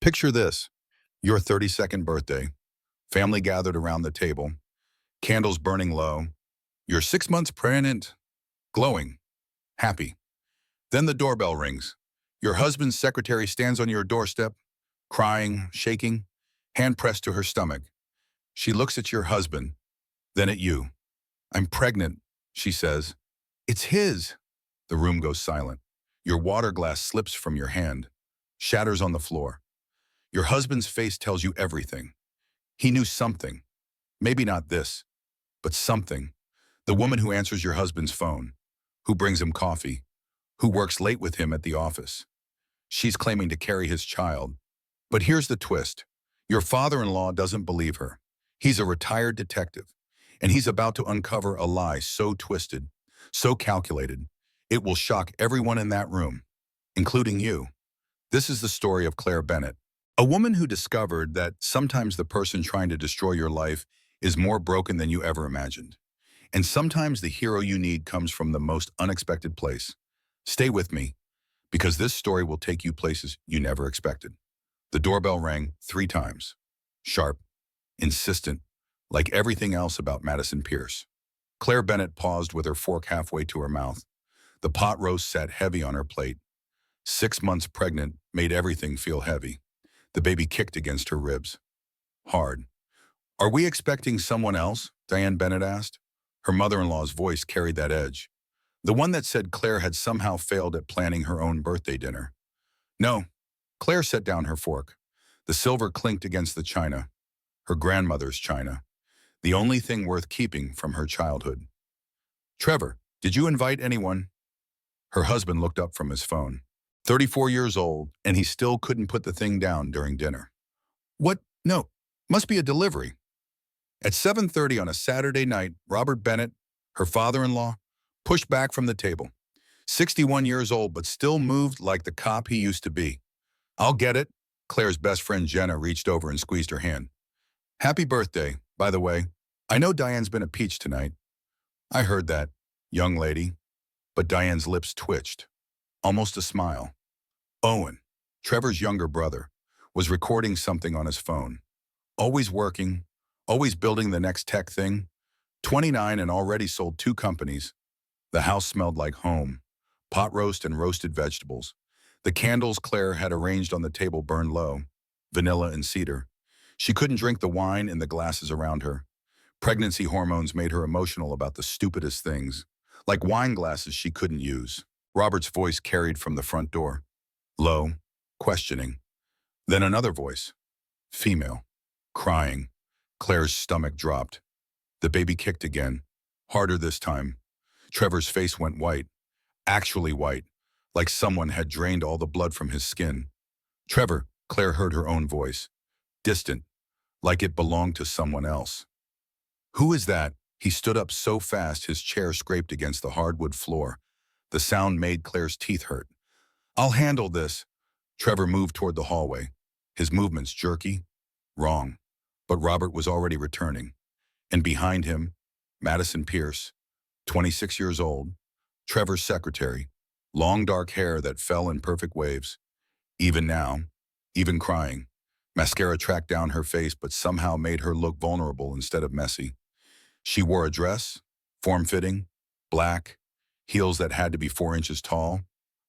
Picture this, your 32nd birthday, family gathered around the table, candles burning low, you're 6 months pregnant, glowing, happy. Then the doorbell rings. Your husband's secretary stands on your doorstep, crying, shaking, hand pressed to her stomach. She looks at your husband, then at you. I'm pregnant, she says. It's his. The room goes silent. Your water glass slips from your hand, shatters on the floor. Your husband's face tells you everything. He knew something. Maybe not this, but something. The woman who answers your husband's phone, who brings him coffee, who works late with him at the office. She's claiming to carry his child. But here's the twist. Your father-in-law doesn't believe her. He's a retired detective, and he's about to uncover a lie so twisted, so calculated, it will shock everyone in that room, including you. This is the story of Claire Bennett, a woman who discovered that sometimes the person trying to destroy your life is more broken than you ever imagined. And sometimes the hero you need comes from the most unexpected place. Stay with me, because this story will take you places you never expected. The doorbell rang 3 times. Sharp, insistent, like everything else about Madison Pierce. Claire Bennett paused with her fork halfway to her mouth. The pot roast sat heavy on her plate. 6 months pregnant made everything feel heavy. The baby kicked against her ribs. Hard. Are we expecting someone else? Diane Bennett asked. Her mother-in-law's voice carried that edge. The one that said Claire had somehow failed at planning her own birthday dinner. No. Claire set down her fork. The silver clinked against the china. Her grandmother's china. The only thing worth keeping from her childhood. Trevor, did you invite anyone? Her husband looked up from his phone. 34 years old, and he still couldn't put the thing down during dinner. What? No. Must be a delivery. At 7:30 on a Saturday night, Robert Bennett, her father-in-law, pushed back from the table. 61 years old, but still moved like the cop he used to be. I'll get it. Claire's best friend Jenna reached over and squeezed her hand. Happy birthday, by the way. I know Diane's been a peach tonight. I heard that, young lady. But Diane's lips twitched. Almost a smile. Owen, Trevor's younger brother, was recording something on his phone. Always working, always building the next tech thing. 29 and already sold 2 companies. The house smelled like home. Pot roast and roasted vegetables. The candles Claire had arranged on the table burned low. Vanilla and cedar. She couldn't drink the wine in the glasses around her. Pregnancy hormones made her emotional about the stupidest things. Like wine glasses she couldn't use. Robert's voice carried from the front door. Low, questioning. Then another voice. Female. Crying. Claire's stomach dropped. The baby kicked again. Harder this time. Trevor's face went white. Actually white. Like someone had drained all the blood from his skin. Trevor, Claire heard her own voice. Distant. Like it belonged to someone else. Who is that? He stood up so fast his chair scraped against the hardwood floor. The sound made Claire's teeth hurt. I'll handle this. Trevor moved toward the hallway. His movements jerky. Wrong. But Robert was already returning. And behind him, Madison Pierce, 26 years old, Trevor's secretary, long dark hair that fell in perfect waves. Even now, even crying, mascara tracked down her face but somehow made her look vulnerable instead of messy. She wore a dress, form-fitting, black, heels that had to be 4 inches tall.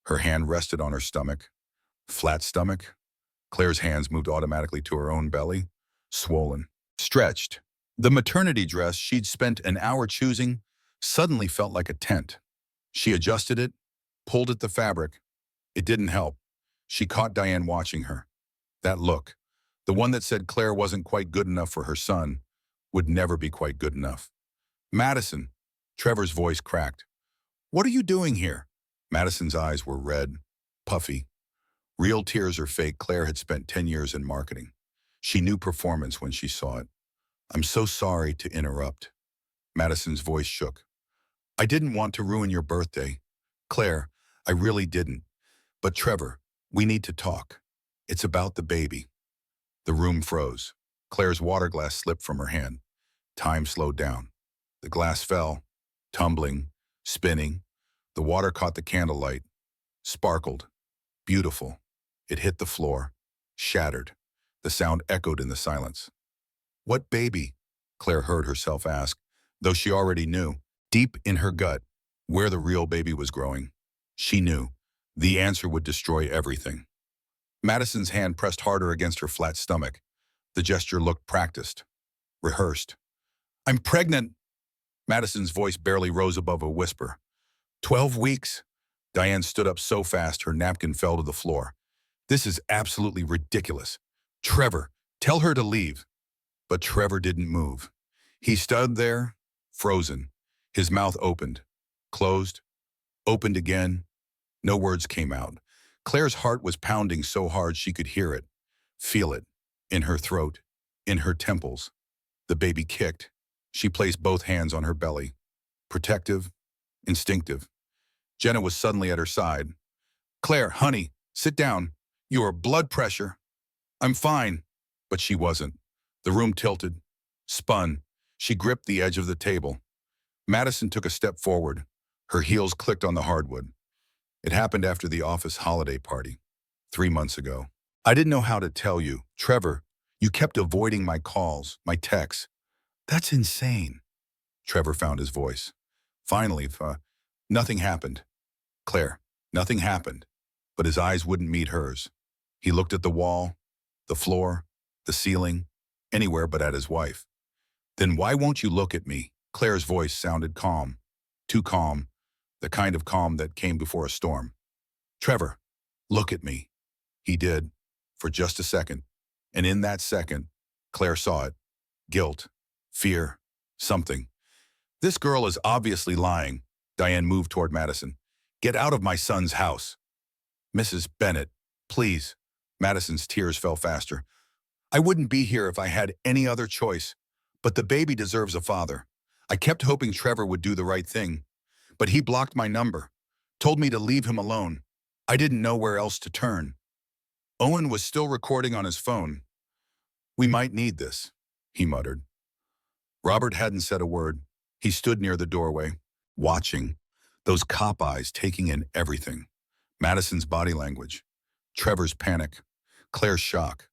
Her hand rested on her stomach. Flat stomach. Claire's hands moved automatically to her own belly, swollen, stretched. The maternity dress she'd spent an hour choosing suddenly felt like a tent. She adjusted it, pulled at the fabric. It didn't help. She caught Diane watching her. That look, the one that said Claire wasn't quite good enough for her son, would never be quite good enough. Madison, Trevor's voice cracked. What are you doing here? Madison's eyes were red, puffy. Real tears or fake, Claire had spent 10 years in marketing. She knew performance when she saw it. I'm so sorry to interrupt. Madison's voice shook. I didn't want to ruin your birthday. Claire, I really didn't. But Trevor, we need to talk. It's about the baby. The room froze. Claire's water glass slipped from her hand. Time slowed down. The glass fell, tumbling, spinning. The water caught the candlelight, sparkled, beautiful. It hit the floor. shattered. The sound echoed in the silence. "What baby?" Claire heard herself ask, though she already knew, deep in her gut, where the real baby was growing. She knew the answer would destroy everything. Madison's hand pressed harder against her flat stomach. The gesture looked practiced, rehearsed. "I'm pregnant." Madison's voice barely rose above a whisper. 12 weeks? Diane stood up so fast her napkin fell to the floor. "This is absolutely ridiculous. Trevor, tell her to leave." But Trevor didn't move. He stood there, frozen. His mouth opened, closed, opened again. No words came out. Claire's heart was pounding so hard she could hear it, feel it, in her throat, in her temples. The baby kicked. She placed both hands on her belly. Protective, instinctive. Jenna was suddenly at her side. "Claire, honey, sit down. Your blood pressure." "I'm fine." But she wasn't. The room tilted, spun. She gripped the edge of the table. Madison took a step forward. Her heels clicked on the hardwood. It happened after the office holiday party, 3 months ago. "I didn't know how to tell you. Trevor, you kept avoiding my calls, my texts." "That's insane." Trevor found his voice. "Finally, nothing happened. Claire, nothing happened." But his eyes wouldn't meet hers. He looked at the wall, the floor, the ceiling, anywhere but at his wife. "Then why won't you look at me?" Claire's voice sounded calm. Too calm, the kind of calm that came before a storm. "Trevor, look at me." He did, for just a second. And in that second, Claire saw it. Guilt, fear, something. "This girl is obviously lying." Diane moved toward Madison. "Get out of my son's house." "Mrs. Bennett, please." Madison's tears fell faster. "I wouldn't be here if I had any other choice. But the baby deserves a father. I kept hoping Trevor would do the right thing. But he blocked my number, told me to leave him alone. I didn't know where else to turn." Owen was still recording on his phone. "We might need this," he muttered. Robert hadn't said a word. He stood near the doorway, watching, those cop eyes taking in everything. Madison's body language, Trevor's panic, Claire's shock.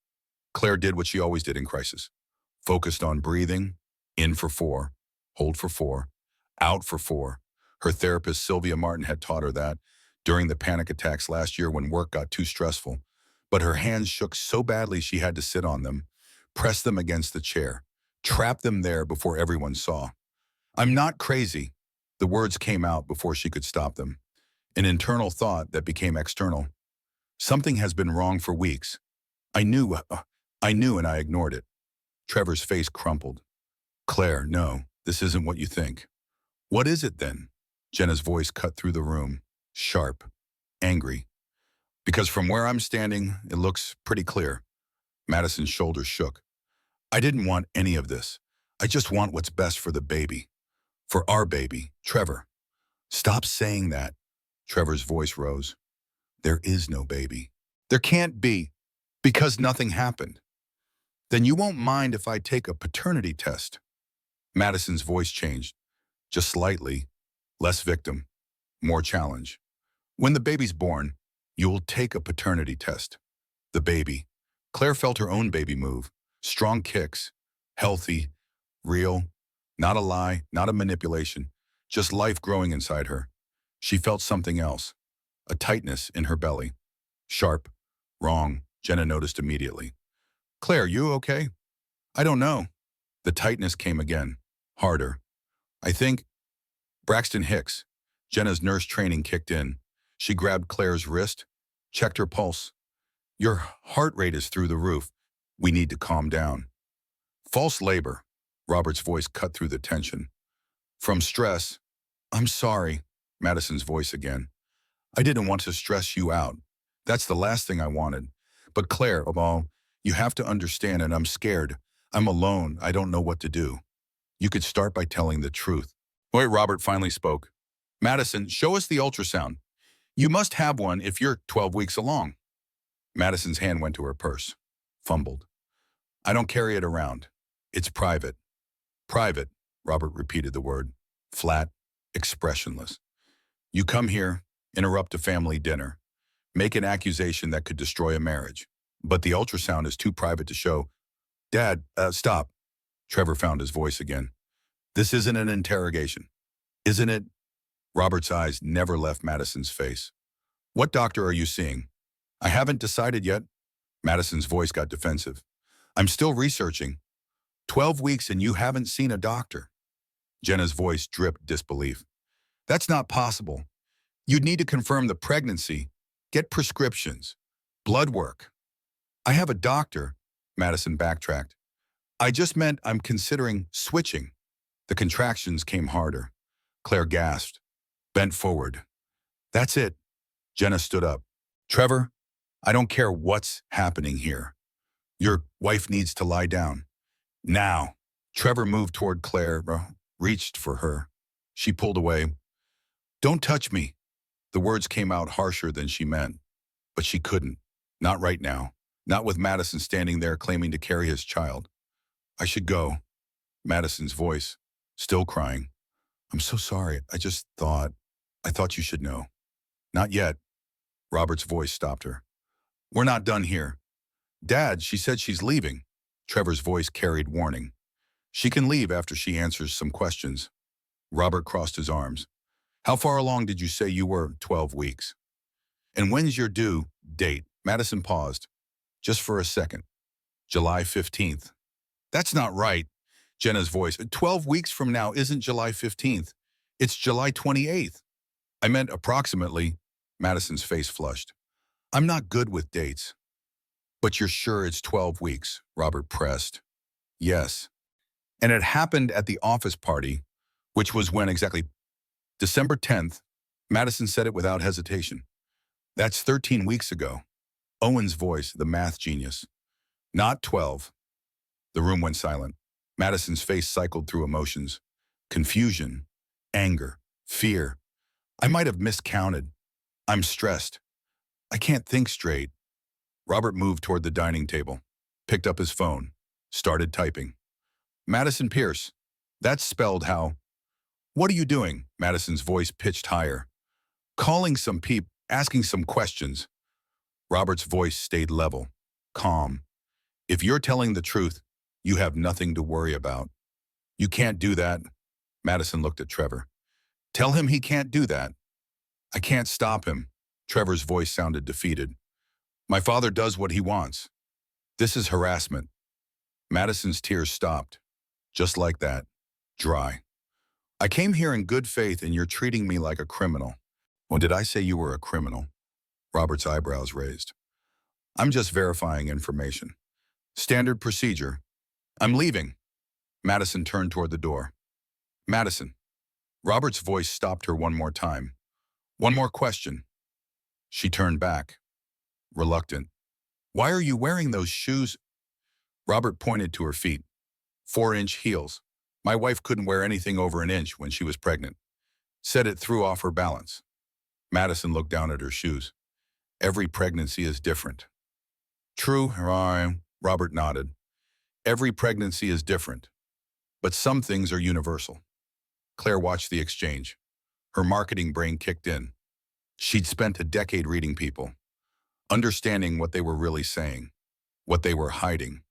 Claire did what she always did in crisis. Focused on breathing, in for 4, hold for 4, out for 4. Her therapist, Sylvia Martin, had taught her that during the panic attacks last year when work got too stressful. But her hands shook so badly she had to sit on them, press them against the chair, trap them there before everyone saw. "I'm not crazy." The words came out before she could stop them. An internal thought that became external. "Something has been wrong for weeks. I knew and I ignored it." Trevor's face crumpled. "Claire, no, this isn't what you think." "What is it then?" Jenna's voice cut through the room, sharp, angry. "Because from where I'm standing, it looks pretty clear." Madison's shoulders shook. "I didn't want any of this. I just want what's best for the baby. For our baby, Trevor." "Stop saying that." Trevor's voice rose. "There is no baby. There can't be, because nothing happened." "Then you won't mind if I take a paternity test." Madison's voice changed, just slightly, less victim, more challenge. "When the baby's born, you will take a paternity test." The baby. Claire felt her own baby move. Strong kicks, healthy, real, not a lie, not a manipulation, just life growing inside her. She felt something else, a tightness in her belly. Sharp, wrong, Jenna noticed immediately. "Claire, you okay?" "I don't know." The tightness came again, harder. "I think—" Braxton Hicks. Jenna's nurse training kicked in. She grabbed Claire's wrist, checked her pulse. "Your heart rate is through the roof. We need to calm down." "False labor." Robert's voice cut through the tension. "From stress." "I'm sorry." Madison's voice again. "I didn't want to stress you out. That's the last thing I wanted. But Claire, you have to understand, and I'm scared. I'm alone. I don't know what to do." "You could start by telling the truth." Wait, Robert finally spoke. "Madison, show us the ultrasound. You must have one if you're 12 weeks along." Madison's hand went to her purse, fumbled. "I don't carry it around. It's private." "Private," Robert repeated the word, flat, expressionless. "You come here, interrupt a family dinner, make an accusation that could destroy a marriage. but the ultrasound is too private to show. Dad, stop. Trevor found his voice again. This isn't an interrogation, isn't it? Robert's eyes never left Madison's face. What doctor are you seeing? I haven't decided yet. Madison's voice got defensive. I'm still researching. 12 weeks and you haven't seen a doctor. Jenna's voice dripped disbelief. That's not possible. You'd need to confirm the pregnancy, get prescriptions, blood work. I have a doctor, Madison backtracked. I just meant I'm considering switching. The contractions came harder. Claire gasped, bent forward. That's it. Jenna stood up. Trevor, I don't care what's happening here. Your wife needs to lie down. Now. Trevor moved toward Claire, reached for her. She pulled away. Don't touch me. The words came out harsher than she meant. But she couldn't. Not right now. Not with Madison standing there claiming to carry his child. I should go. Madison's voice, still crying. I'm so sorry. I thought you should know. Not yet. Robert's voice stopped her. We're not done here. Dad, she said she's leaving. Trevor's voice carried warning. She can leave after she answers some questions. Robert crossed his arms. How far along did you say you were? 12 weeks. And when's your due date? Madison paused. Just for a second. July 15th. That's not right. Jenna's voice. 12 weeks from now isn't July 15th. It's July 28th. I meant approximately. Madison's face flushed. I'm not good with dates. But you're sure it's 12 weeks, Robert pressed. Yes. And it happened at the office party, which was when exactly? December 10th. Madison said it without hesitation. That's 13 weeks ago. Owen's voice, the math genius. Not 12. The room went silent. Madison's face cycled through emotions. Confusion, anger, fear. I might have miscounted. I'm stressed. I can't think straight. Robert moved toward the dining table, picked up his phone, started typing. Madison Pierce. That's spelled how? What are you doing? Madison's voice pitched higher. Calling some peep, asking some questions. Robert's voice stayed level, calm. If you're telling the truth, you have nothing to worry about. You can't do that. Madison looked at Trevor. Tell him he can't do that. I can't stop him. Trevor's voice sounded defeated. My father does what he wants. This is harassment. Madison's tears stopped. Just like that. Dry. I came here in good faith and you're treating me like a criminal. Well, did I say you were a criminal? Robert's eyebrows raised. I'm just verifying information. Standard procedure. I'm leaving. Madison turned toward the door. Madison. Robert's voice stopped her one more time. One more question. She turned back, reluctant. Why are you wearing those shoes? Robert pointed to her feet. 4-inch heels. My wife couldn't wear anything over an inch when she was pregnant. Said it threw off her balance. Madison looked down at her shoes. Every pregnancy is different. True, Robert nodded. Every pregnancy is different. But some things are universal. Claire watched the exchange. Her marketing brain kicked in. She'd spent a decade reading people, understanding what they were really saying, what they were hiding.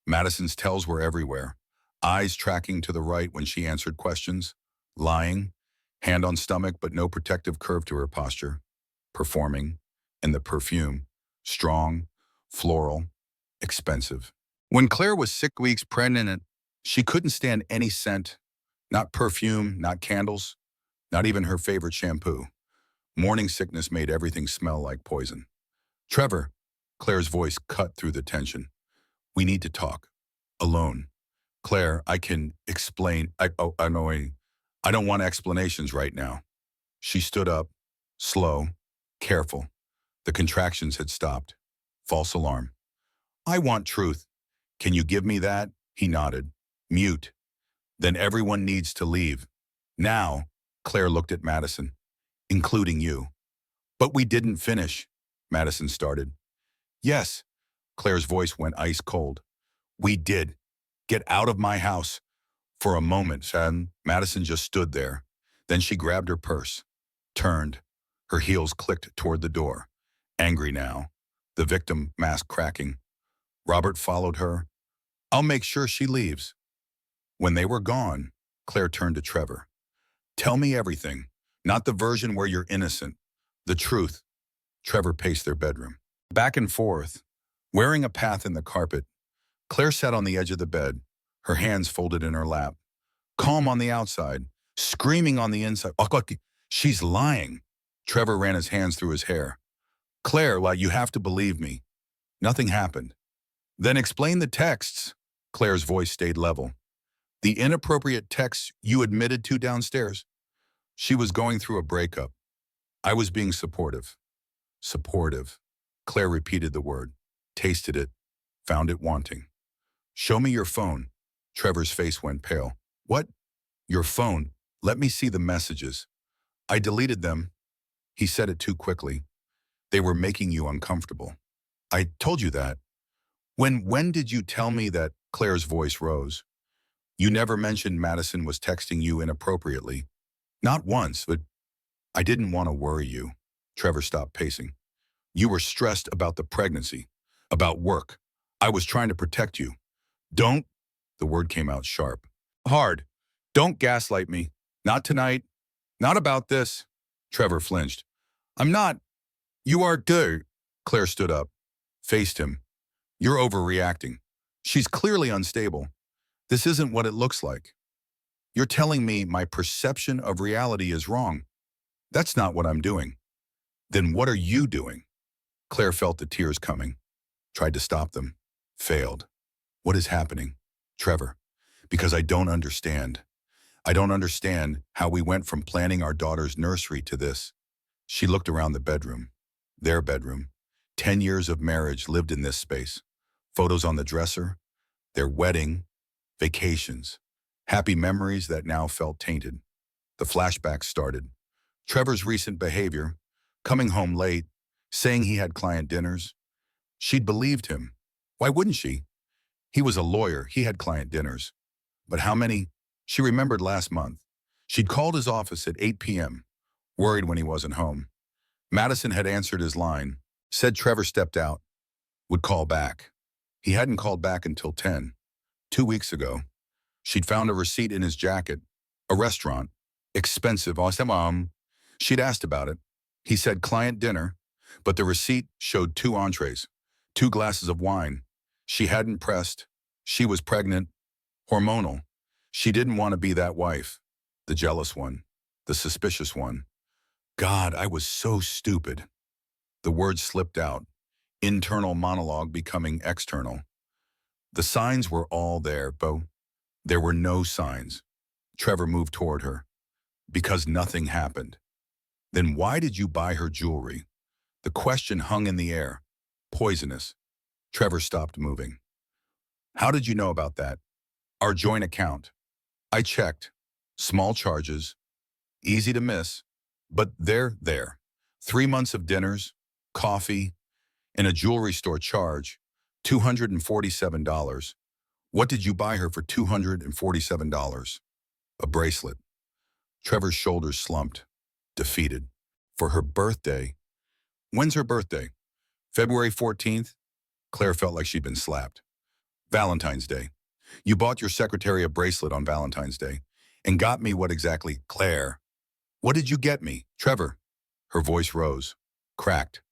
Madison's tells were everywhere, eyes tracking to the right when she answered questions, lying, hand on stomach but no protective curve to her posture, performing, and the perfume, strong, floral, expensive. When Claire was 6 weeks pregnant, she couldn't stand any scent, not perfume, not candles, not even her favorite shampoo. Morning sickness made everything smell like poison. Trevor, Claire's voice cut through the tension. We need to talk. Alone. Claire, I can explain. I don't want explanations right now. She stood up, slow, careful. The contractions had stopped. False alarm. I want truth. Can you give me that? He nodded. Mute. Then everyone needs to leave. Now, Claire looked at Madison, including you. But we didn't finish, Madison started. Yes, Claire's voice went ice cold. We did. Get out of my house. For a moment, Madison just stood there. Then she grabbed her purse, turned. Her heels clicked toward the door. Angry now. The victim, mask cracking. Robert followed her. I'll make sure she leaves. When they were gone, Claire turned to Trevor. Tell me everything, not the version where you're innocent. The truth. Trevor paced their bedroom. Back and forth, wearing a path in the carpet, Claire sat on the edge of the bed, her hands folded in her lap. Calm on the outside, screaming on the inside. Oh, look, she's lying. Trevor ran his hands through his hair. Claire, you have to believe me. Nothing happened. Then explain the texts. Claire's voice stayed level. The inappropriate texts you admitted to downstairs. She was going through a breakup. I was being supportive. Supportive. Claire repeated the word, tasted it, found it wanting. Show me your phone. Trevor's face went pale. What? Your phone? Let me see the messages. I deleted them. He said it too quickly. They were making you uncomfortable. I told you that. When did you tell me that? Claire's voice rose. You never mentioned Madison was texting you inappropriately. Not once, but I didn't want to worry you. Trevor stopped pacing. You were stressed about the pregnancy, about work. I was trying to protect you. Don't, the word came out sharp. Hard. Don't gaslight me. Not tonight. Not about this. Trevor flinched. I'm not. You are good. Claire stood up, faced him. You're overreacting. She's clearly unstable. This isn't what it looks like. You're telling me my perception of reality is wrong. That's not what I'm doing. Then what are you doing? Claire felt the tears coming, tried to stop them, failed. What is happening? Trevor, because I don't understand. I don't understand how we went from planning our daughter's nursery to this. She looked around the bedroom, their bedroom. 10 years of marriage lived in this space. Photos on the dresser, their wedding, vacations, happy memories that now felt tainted. The flashbacks started. Trevor's recent behavior, coming home late, saying he had client dinners. She'd believed him. Why wouldn't she? He was a lawyer. He had client dinners. But how many? She remembered last month. She'd called his office at 8 p.m., worried when he wasn't home. Madison had answered his line, said Trevor stepped out, would call back. He hadn't called back until 10. 2 weeks ago, she'd found a receipt in his jacket, a restaurant, expensive. She'd asked about it. He said client dinner, but the receipt showed 2 entrees, 2 glasses of wine. She hadn't pressed. She was pregnant, hormonal. She didn't want to be that wife, the jealous one, the suspicious one. God, I was so stupid. The words slipped out, internal monologue becoming external. The signs were all there, but there were no signs. Trevor moved toward her. Because nothing happened. Then why did you buy her jewelry? The question hung in the air. Poisonous. Trevor stopped moving. How did you know about that? Our joint account. I checked. Small charges. Easy to miss. But they're there. 3 months of dinners, coffee, and a jewelry store charge. $247. What did you buy her for $247? A bracelet. Trevor's shoulders slumped, defeated. For her birthday. When's her birthday? February 14th? Claire felt like she'd been slapped. Valentine's Day. You bought your secretary a bracelet on Valentine's Day and got me what exactly? Claire. What did you get me? Trevor. Her voice rose, cracked.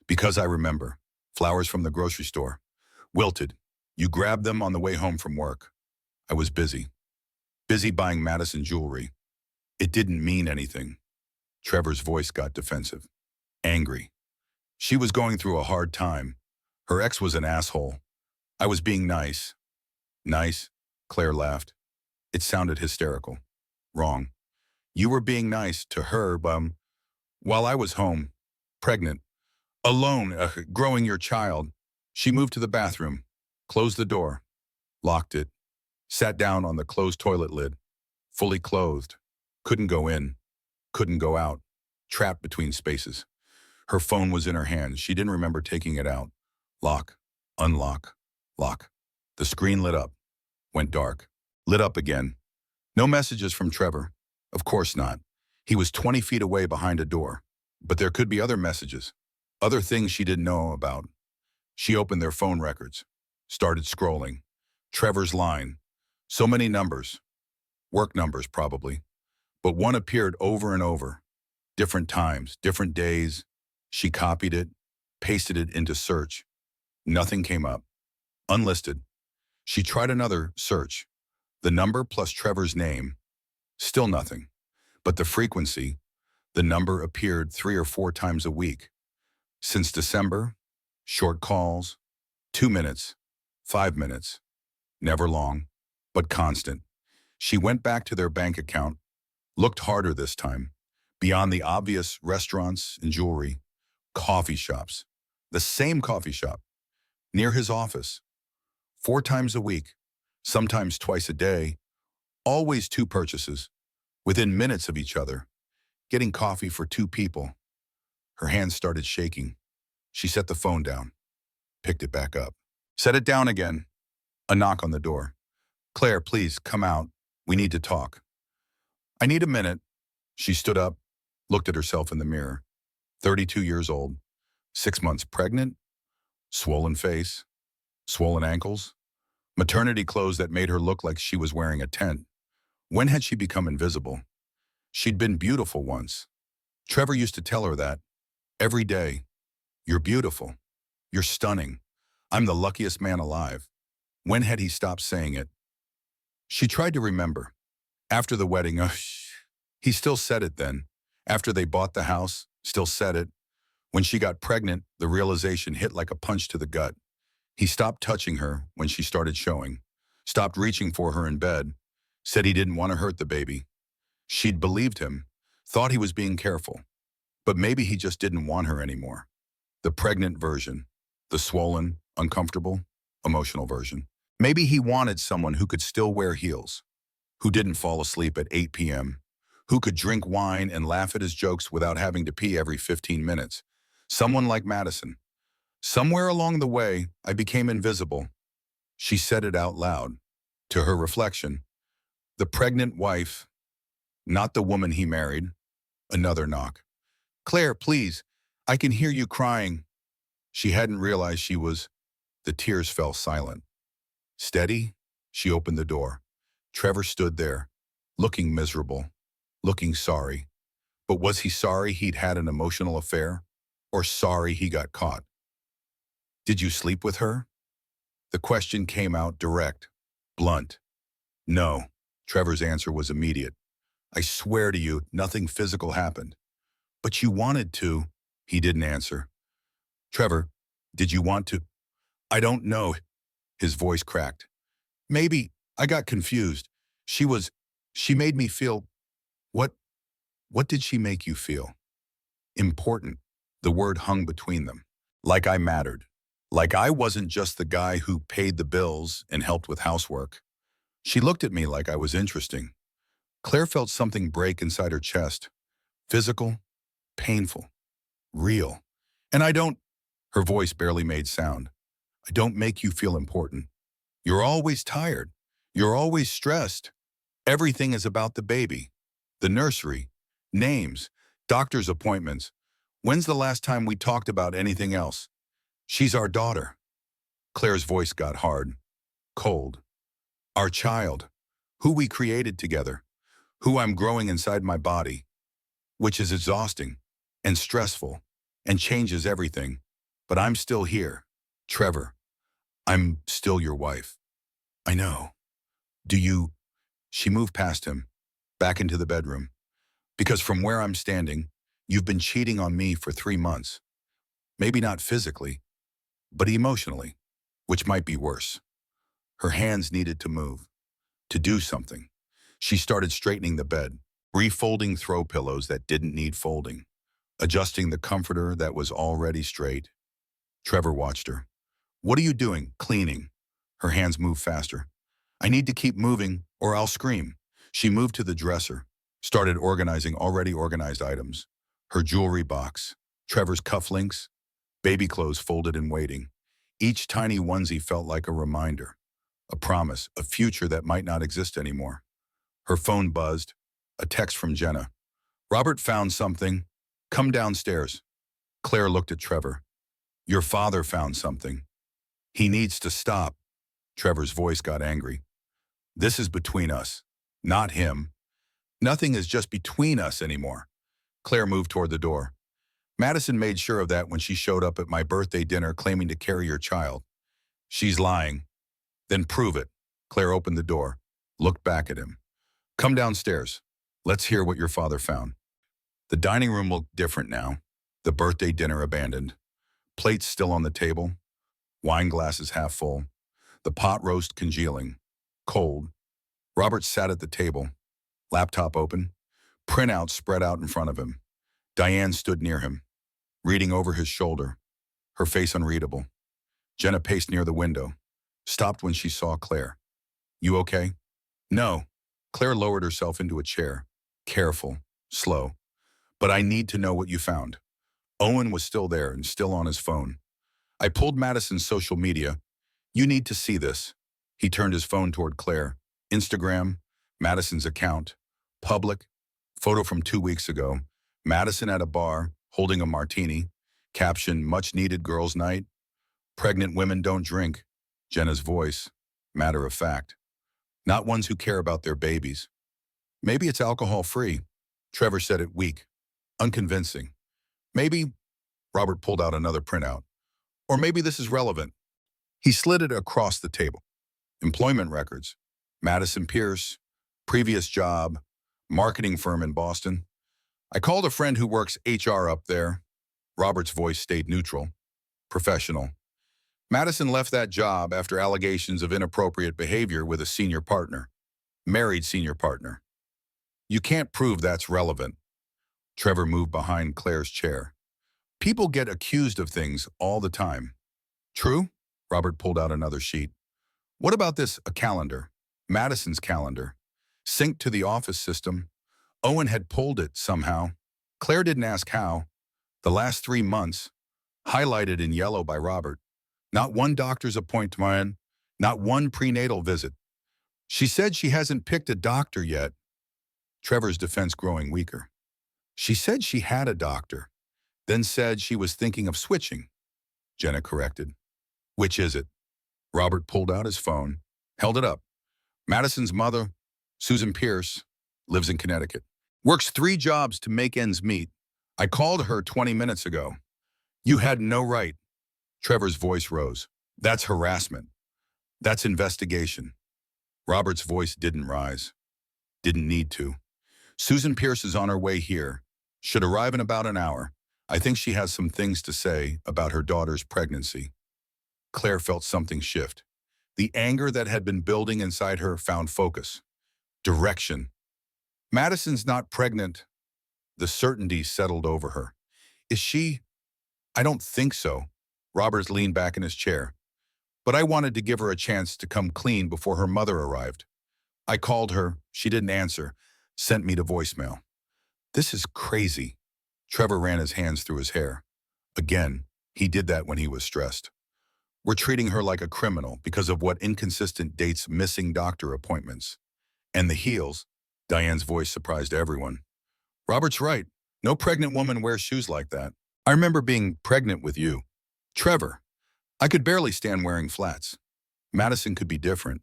Because I remember. Flowers from the grocery store. Wilted. You grabbed them on the way home from work. I was busy. Busy buying Madison jewelry. It didn't mean anything. Trevor's voice got defensive. Angry. She was going through a hard time. Her ex was an asshole. I was being nice. Nice? Claire laughed. It sounded hysterical. Wrong. You were being nice to her, while I was home, pregnant, alone, growing your child. She moved to the bathroom, closed the door, locked it, sat down on the closed toilet lid, fully clothed, couldn't go in, couldn't go out, trapped between spaces. Her phone was in her hand. She didn't remember taking it out. Lock, unlock, lock. The screen lit up, went dark, lit up again. No messages from Trevor. Of course not. He was 20 feet away behind a door. But there could be other messages, other things she didn't know about. She opened their phone records, started scrolling. Trevor's line. So many numbers. Work numbers, probably. But one appeared over and over. Different times, different days. She copied it, pasted it into search. Nothing came up. Unlisted. She tried another search. The number plus Trevor's name. Still nothing. But the frequency, the number appeared 3 or 4 times a week. Since December, short calls, 2 minutes, 5 minutes. Never long, but constant. She went back to their bank account, looked harder this time, beyond the obvious restaurants and jewelry, coffee shops. The same coffee shop, near his office. 4 times a week, sometimes twice a day, always 2 purchases, within minutes of each other, getting coffee for 2 people. Her hands started shaking. She set the phone down, picked it back up. Set it down again. A knock on the door. Claire, please, come out. We need to talk. I need a minute. She stood up, looked at herself in the mirror. 32 years old, 6 months pregnant, swollen face, swollen ankles, maternity clothes that made her look like she was wearing a tent. When had she become invisible? She'd been beautiful once. Trevor used to tell her that every day. You're beautiful. You're stunning. I'm the luckiest man alive. When had he stopped saying it? She tried to remember. After the wedding, he still said it then. After they bought the house, still said it. When she got pregnant, the realization hit like a punch to the gut. He stopped touching her when she started showing, stopped reaching for her in bed, said he didn't want to hurt the baby. She'd believed him, thought he was being careful. But maybe he just didn't want her anymore. The pregnant version, the swollen, uncomfortable, emotional version. Maybe he wanted someone who could still wear heels, who didn't fall asleep at 8 p.m., who could drink wine and laugh at his jokes without having to pee every 15 minutes. Someone like Madison. Somewhere along the way, I became invisible. She said it out loud. To her reflection, the pregnant wife, not the woman he married. Another knock. Claire, please, I can hear you crying. She hadn't realized she was. The tears fell silent. Steady, she opened the door. Trevor stood there, looking miserable, looking sorry. But was he sorry he'd had an emotional affair? Or sorry he got caught? Did you sleep with her? The question came out direct, blunt. No. Trevor's answer was immediate. I swear to you, nothing physical happened. But you wanted to. He didn't answer. Trevor, did you want to? I don't know. His voice cracked. Maybe I got confused. She made me feel. What did she make you feel? Important. The word hung between them. Like I mattered. Like I wasn't just the guy who paid the bills and helped with housework. She looked at me like I was interesting. Claire felt something break inside her chest. Physical, painful, real. And her voice barely made sound. I don't make you feel important. You're always tired. You're always stressed. Everything is about the baby, the nursery, names, doctor's appointments. When's the last time we talked about anything else? She's our daughter. Claire's voice got hard, cold. Our child, who we created together, who I'm growing inside my body, which is exhausting and stressful and changes everything. But I'm still here. Trevor, I'm still your wife. I know. Do you? She moved past him, back into the bedroom. Because from where I'm standing, you've been cheating on me for 3 months. Maybe not physically, but emotionally, which might be worse. Her hands needed to move, to do something. She started straightening the bed, refolding throw pillows that didn't need folding, adjusting the comforter that was already straight. Trevor watched her. What are you doing? Cleaning. Her hands moved faster. I need to keep moving or I'll scream. She moved to the dresser, started organizing already organized items. Her jewelry box, Trevor's cufflinks, baby clothes folded and waiting. Each tiny onesie felt like a reminder, a promise, a future that might not exist anymore. Her phone buzzed, a text from Jenna. Robert found something. Come downstairs. Claire looked at Trevor. Your father found something. He needs to stop. Trevor's voice got angry. This is between us, not him. Nothing is just between us anymore. Claire moved toward the door. Madison made sure of that when she showed up at my birthday dinner claiming to carry your child. She's lying. Then prove it. Claire opened the door, looked back at him. Come downstairs. Let's hear what your father found. The dining room looked different now. The birthday dinner abandoned. Plates still on the table. Wine glasses half full. The pot roast congealing. Cold. Robert sat at the table. Laptop open. Printouts spread out in front of him. Diane stood near him, reading over his shoulder, her face unreadable. Jenna paced near the window, stopped when she saw Claire. You okay? No. Claire lowered herself into a chair, careful, slow. But I need to know what you found. Owen was still there and still on his phone. I pulled Madison's social media. You need to see this. He turned his phone toward Claire. Instagram, Madison's account, public, photo from 2 weeks ago. Madison at a bar, holding a martini. Caption, much needed girls' night. Pregnant women don't drink. Jenna's voice, matter of fact. Not ones who care about their babies. Maybe it's alcohol-free. Trevor said it weak, unconvincing. Maybe, Robert pulled out another printout. Or maybe this is relevant. He slid it across the table. Employment records. Madison Pierce, previous job, marketing firm in Boston. I called a friend who works HR up there. Robert's voice stayed neutral, professional. Madison left that job after allegations of inappropriate behavior with a senior partner, married senior partner. You can't prove that's relevant. Trevor moved behind Claire's chair. People get accused of things all the time. True? Robert pulled out another sheet. What about this, a calendar? Madison's calendar. Synced to the office system. Owen had pulled it somehow. Claire didn't ask how. The last 3 months, highlighted in yellow by Robert. Not one doctor's appointment, not one prenatal visit. She said she hasn't picked a doctor yet. Trevor's defense growing weaker. She said she had a doctor, then said she was thinking of switching. Jenna corrected. Which is it? Robert pulled out his phone, held it up. Madison's mother, Susan Pierce, lives in Connecticut. Works 3 jobs to make ends meet. I called her 20 minutes ago. You had no right. Trevor's voice rose. That's harassment. That's investigation. Robert's voice didn't rise. Didn't need to. Susan Pierce is on her way here. Should arrive in about an hour. I think she has some things to say about her daughter's pregnancy. Claire felt something shift. The anger that had been building inside her found focus. Direction. Madison's not pregnant. The certainty settled over her. Is she? I don't think so. Roberts leaned back in his chair. But I wanted to give her a chance to come clean before her mother arrived. I called her. She didn't answer. Sent me to voicemail. This is crazy. Trevor ran his hands through his hair. Again, he did that when he was stressed. We're treating her like a criminal because of what inconsistent dates, missing doctor appointments. And the heels. Diane's voice surprised everyone. Robert's right. No pregnant woman wears shoes like that. I remember being pregnant with you. Trevor, I could barely stand wearing flats. Madison could be different.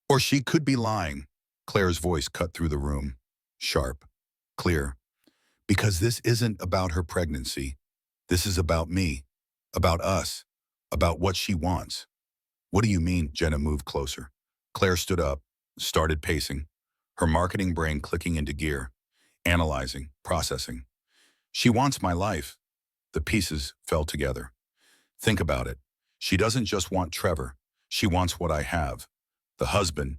Or she could be lying. Claire's voice cut through the room. Sharp. Clear. Because this isn't about her pregnancy. This is about me. About us. About what she wants. What do you mean? Jenna moved closer. Claire stood up, started pacing, her marketing brain clicking into gear, analyzing, processing. She wants my life. The pieces fell together. Think about it. She doesn't just want Trevor. She wants what I have. The husband,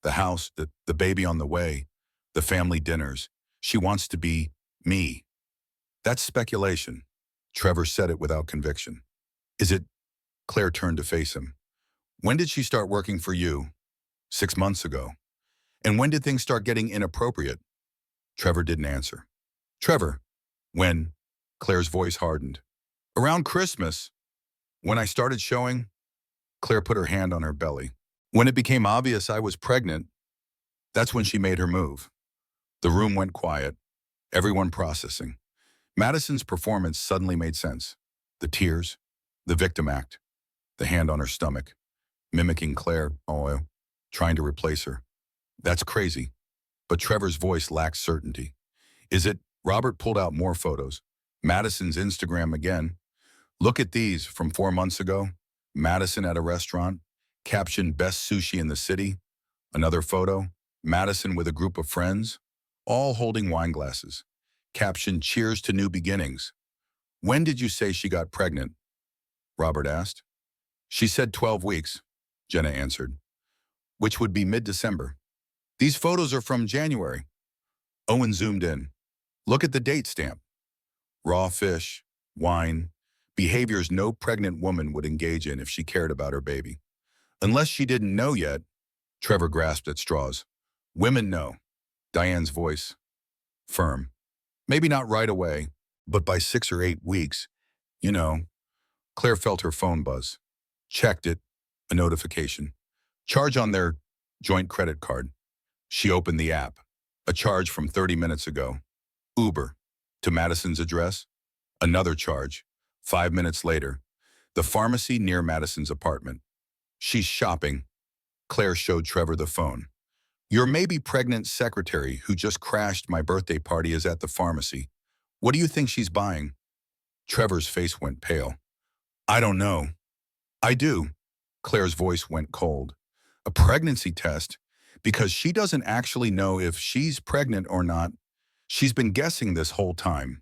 the house, the baby on the way, the family dinners. She wants to be me. That's speculation. Trevor said it without conviction. Is it? Claire turned to face him. When did she start working for you? 6 months ago. And when did things start getting inappropriate? Trevor didn't answer. Trevor, when? Claire's voice hardened. Around Christmas. When I started showing, Claire put her hand on her belly. When it became obvious I was pregnant, that's when she made her move. The room went quiet, everyone processing. Madison's performance suddenly made sense. The tears, The victim act, the hand on her stomach, mimicking Claire, trying to replace her. That's crazy. But Trevor's voice lacks certainty. Is it? Robert pulled out more photos. Madison's Instagram again. Look at these from 4 months ago. Madison at a restaurant. Caption best sushi in the city. Another photo. Madison with a group of friends, all holding wine glasses. Caption cheers to new beginnings. When did you say she got pregnant? Robert asked. She said 12 weeks, Jenna answered, which would be mid-December. These photos are from January. Owen zoomed in. Look at the date stamp. Raw fish, wine, behaviors no pregnant woman would engage in if she cared about her baby. Unless she didn't know yet, Trevor grasped at straws. Women know. Diane's voice, firm. Maybe not right away, but by 6 or 8 weeks, you know. Claire felt her phone buzz. Checked it, a notification. Charge on their joint credit card. She opened the app. A charge from 30 minutes ago. Uber. To Madison's address. Another charge. 5 minutes later. The pharmacy near Madison's apartment. She's shopping. Claire showed Trevor the phone. Your maybe pregnant secretary who just crashed my birthday party is at the pharmacy. What do you think she's buying? Trevor's face went pale. I don't know. I do. Claire's voice went cold. A pregnancy test? Because she doesn't actually know if she's pregnant or not. She's been guessing this whole time.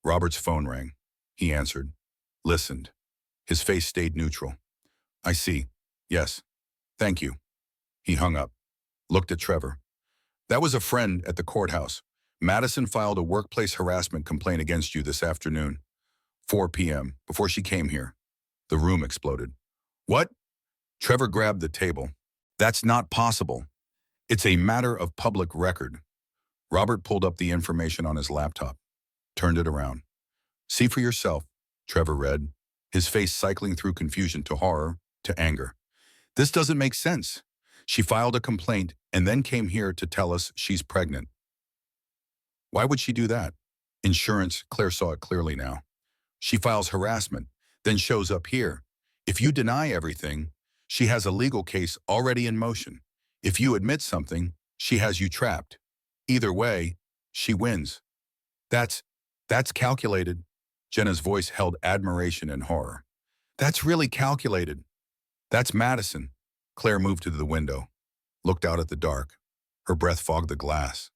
Robert's phone rang. He answered. Listened. His face stayed neutral. I see. Yes. Thank you. He hung up. Looked at Trevor. That was a friend at the courthouse. Madison filed a workplace harassment complaint against you this afternoon. 4 p.m., before she came here. The room exploded. What? Trevor grabbed the table. That's not possible. It's a matter of public record. Robert pulled up the information on his laptop. Turned it around. See for yourself, Trevor read, his face cycling through confusion to horror to anger. This doesn't make sense. She filed a complaint and then came here to tell us she's pregnant. Why would she do that? Insurance, Claire saw it clearly now. She files harassment, then shows up here. If you deny everything, she has a legal case already in motion. If you admit something, she has you trapped. Either way, she wins. That's calculated. Jenna's voice held admiration and horror. That's really calculated. That's Madison. Claire moved to the window, looked out at the dark. Her breath fogged the glass.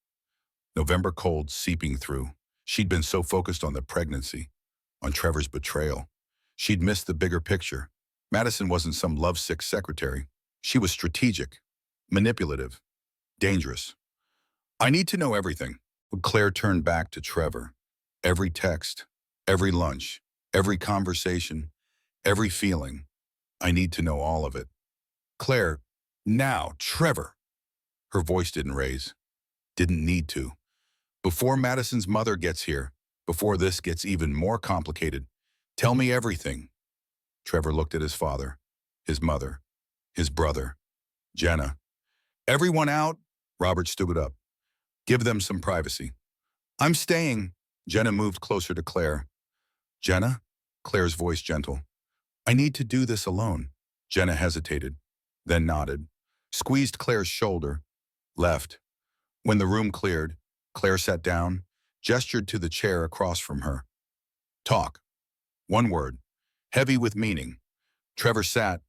November cold seeping through. She'd been so focused on the pregnancy, on Trevor's betrayal. She'd missed the bigger picture. Madison wasn't some lovesick secretary. She was strategic, manipulative, dangerous. I need to know everything. Claire turned back to Trevor. Every text, every lunch, every conversation, every feeling. I need to know all of it. Claire, now, Trevor. Her voice didn't raise. Didn't need to. Before Madison's mother gets here, before this gets even more complicated, tell me everything. Trevor looked at his father, his mother, his brother, Jenna. Everyone out? Robert stood up. Give them some privacy. I'm staying. Jenna moved closer to Claire. Jenna? Claire's voice gentle. I need to do this alone. Jenna hesitated, then nodded, squeezed Claire's shoulder, left. When the room cleared, Claire sat down, gestured to the chair across from her. Talk. One word, heavy with meaning. Trevor sat,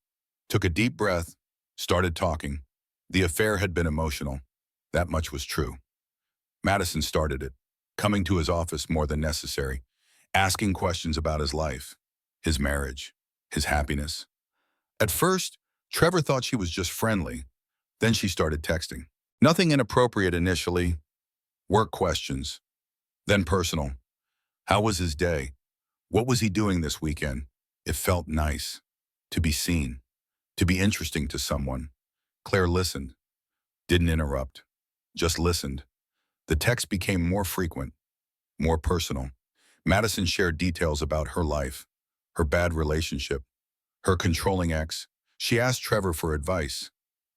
took a deep breath, started talking. The affair had been emotional. That much was true. Madison started it, coming to his office more than necessary, asking questions about his life, his marriage, his happiness. At first, Trevor thought she was just friendly. Then she started texting. Nothing inappropriate initially. Work questions. Then personal. How was his day? What was he doing this weekend? It felt nice. To be seen. To be interesting to someone. Claire listened. Didn't interrupt. Just listened. The text became more frequent. More personal. Madison shared details about her life. Her bad relationship. Her controlling ex. She asked Trevor for advice.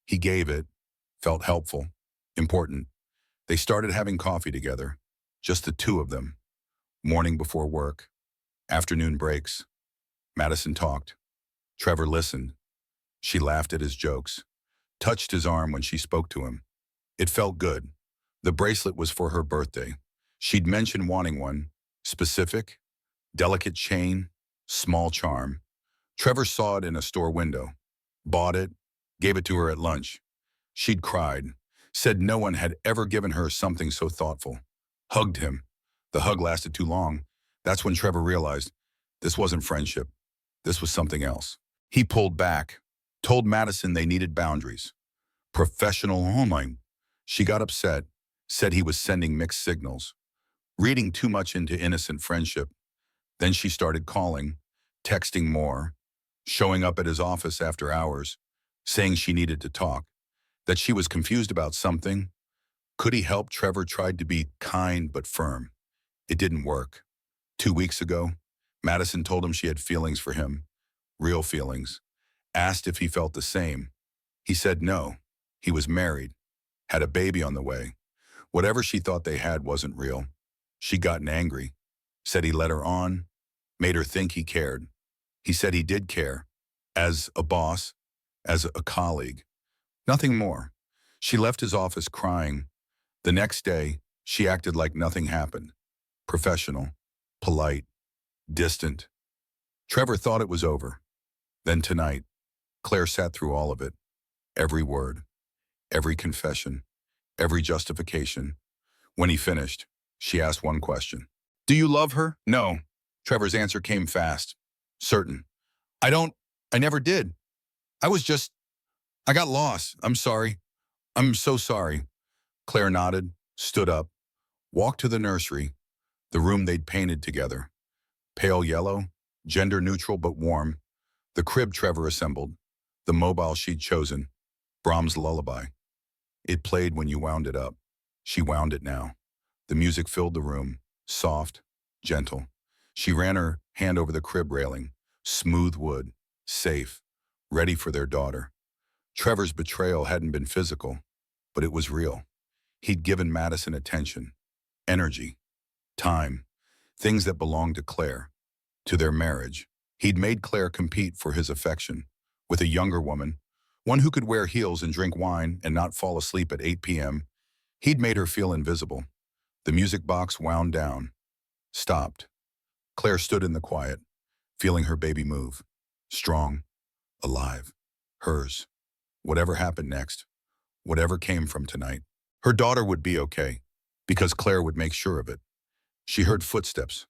He gave it. Felt helpful. Important. They started having coffee together. Just the two of them. Morning before work. Afternoon breaks. Madison talked. Trevor listened. She laughed at his jokes, touched his arm when she spoke to him. It felt good. The bracelet was for her birthday. She'd mentioned wanting one. Specific, delicate chain, small charm. Trevor saw it in a store window, bought it, gave it to her at lunch. She'd cried, said no one had ever given her something so thoughtful. Hugged him. The hug lasted too long. That's when Trevor realized this wasn't friendship. This was something else. He pulled back, told Madison they needed boundaries. Professional online. She got upset, said he was sending mixed signals, reading too much into innocent friendship. Then she started calling, texting more, showing up at his office after hours, saying she needed to talk, that she was confused about something. Could he help? Trevor tried to be kind but firm. It didn't work. 2 weeks ago, Madison told him she had feelings for him, real feelings, asked if he felt the same. He said no. He was married, had a baby on the way. Whatever she thought they had wasn't real. She'd gotten angry, said he led her on, made her think he cared. He said he did care, as a boss, as a colleague. Nothing more. She left his office crying. The next day, she acted like nothing happened. Professional, polite, distant. Trevor thought it was over. Then tonight, Claire sat through all of it. Every word, every confession, every justification. When he finished, she asked one question. Do you love her? No. Trevor's answer came fast. Certain. I never did. I got lost. I'm sorry. I'm so sorry. Claire nodded, stood up, walked to the nursery, the room they'd painted together. Pale yellow, gender neutral but warm. The crib Trevor assembled, the mobile she'd chosen, Brahms' lullaby. It played when you wound it up. She wound it now. The music filled the room, soft, gentle. She ran her hand over the crib railing, smooth wood, safe, ready for their daughter. Trevor's betrayal hadn't been physical, but it was real. He'd given Madison attention, energy, time, things that belonged to Claire, to their marriage. He'd made Claire compete for his affection with a younger woman, one who could wear heels and drink wine and not fall asleep at 8 p.m. He'd made her feel invisible. The music box wound down, stopped. Claire stood in the quiet, feeling her baby move. Strong, alive, hers. Whatever happened next, whatever came from tonight, her daughter would be okay, because Claire would make sure of it. She heard footsteps.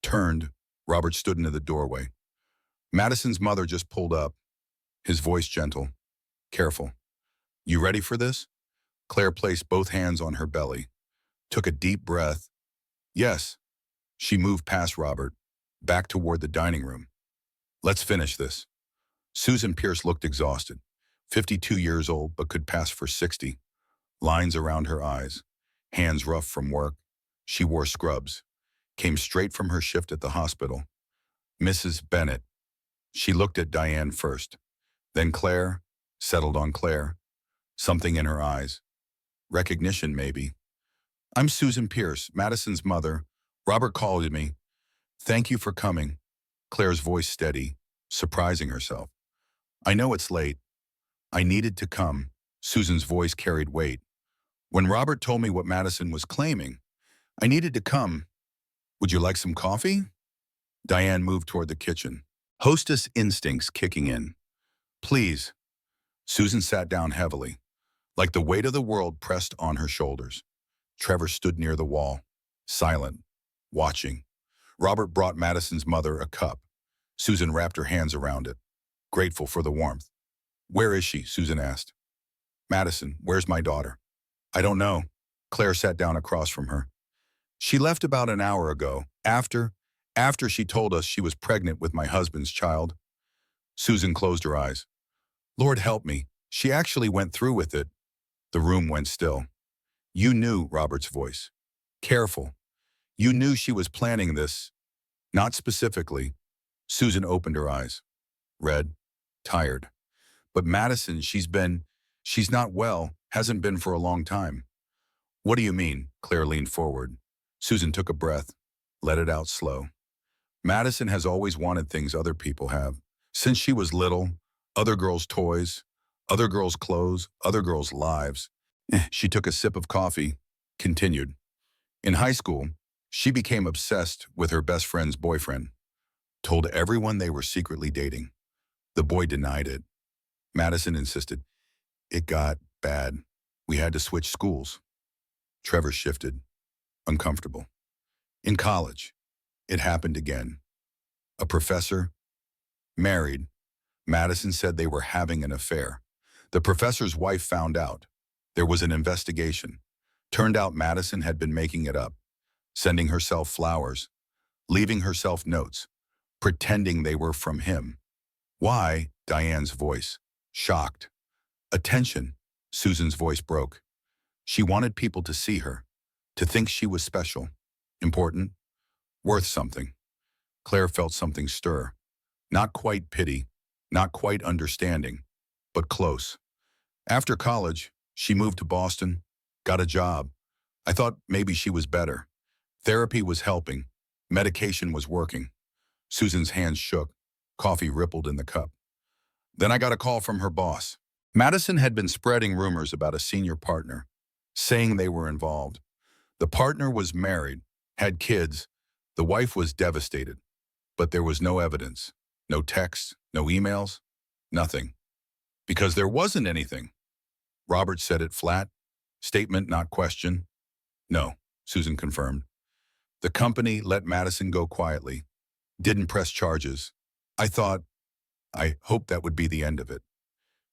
Turned, Robert stood into the doorway. Madison's mother just pulled up, his voice gentle. Careful. You ready for this? Claire placed both hands on her belly, took a deep breath. Yes. She moved past Robert, back toward the dining room. Let's finish this. Susan Pierce looked exhausted, 52 years old but could pass for 60. Lines around her eyes, hands rough from work. She wore scrubs, came straight from her shift at the hospital. Mrs. Bennett. She looked at Diane first, then Claire, settled on Claire. Something in her eyes. Recognition, maybe. I'm Susan Pierce, Madison's mother. Robert called me. Thank you for coming. Claire's voice steady, surprising herself. I know it's late. I needed to come. Susan's voice carried weight. When Robert told me what Madison was claiming, I needed to come. Would you like some coffee? Diane moved toward the kitchen, hostess instincts kicking in. Please. Susan sat down heavily, like the weight of the world pressed on her shoulders. Trevor stood near the wall, silent, watching. Robert brought Madison's mother a cup. Susan wrapped her hands around it, grateful for the warmth. Where is she? Susan asked. Madison, where's my daughter? I don't know. Claire sat down across from her. She left about an hour ago, after she told us she was pregnant with my husband's child. Susan closed her eyes. Lord help me, she actually went through with it. The room went still. You knew, Robert's voice. Careful. You knew she was planning this. Not specifically. Susan opened her eyes. Red, tired. But Madison, she's not well, hasn't been for a long time. What do you mean? Claire leaned forward. Susan took a breath, let it out slow. Madison has always wanted things other people have. Since she was little, other girls' toys, other girls' clothes, other girls' lives. She took a sip of coffee, continued. In high school, she became obsessed with her best friend's boyfriend, told everyone they were secretly dating. The boy denied it. Madison insisted. It got bad. We had to switch schools. Trevor shifted, uncomfortable. In college, it happened again. A professor, married. Madison said they were having an affair. The professor's wife found out. There was an investigation. Turned out Madison had been making it up, sending herself flowers, leaving herself notes, pretending they were from him. Why? Diane's voice, shocked. Attention, Susan's voice broke. She wanted people to see her, to think she was special, important, worth something. Claire felt something stir. Not quite pity, not quite understanding, but close. After college, she moved to Boston, got a job. I thought maybe she was better. Therapy was helping. Medication was working. Susan's hands shook. Coffee rippled in the cup. Then I got a call from her boss. Madison had been spreading rumors about a senior partner, saying they were involved. The partner was married, had kids. The wife was devastated. But there was no evidence, no texts, no emails, nothing. Because there wasn't anything. Robert said it flat, statement not question. No, Susan confirmed. The company let Madison go quietly, didn't press charges. I hoped that would be the end of it.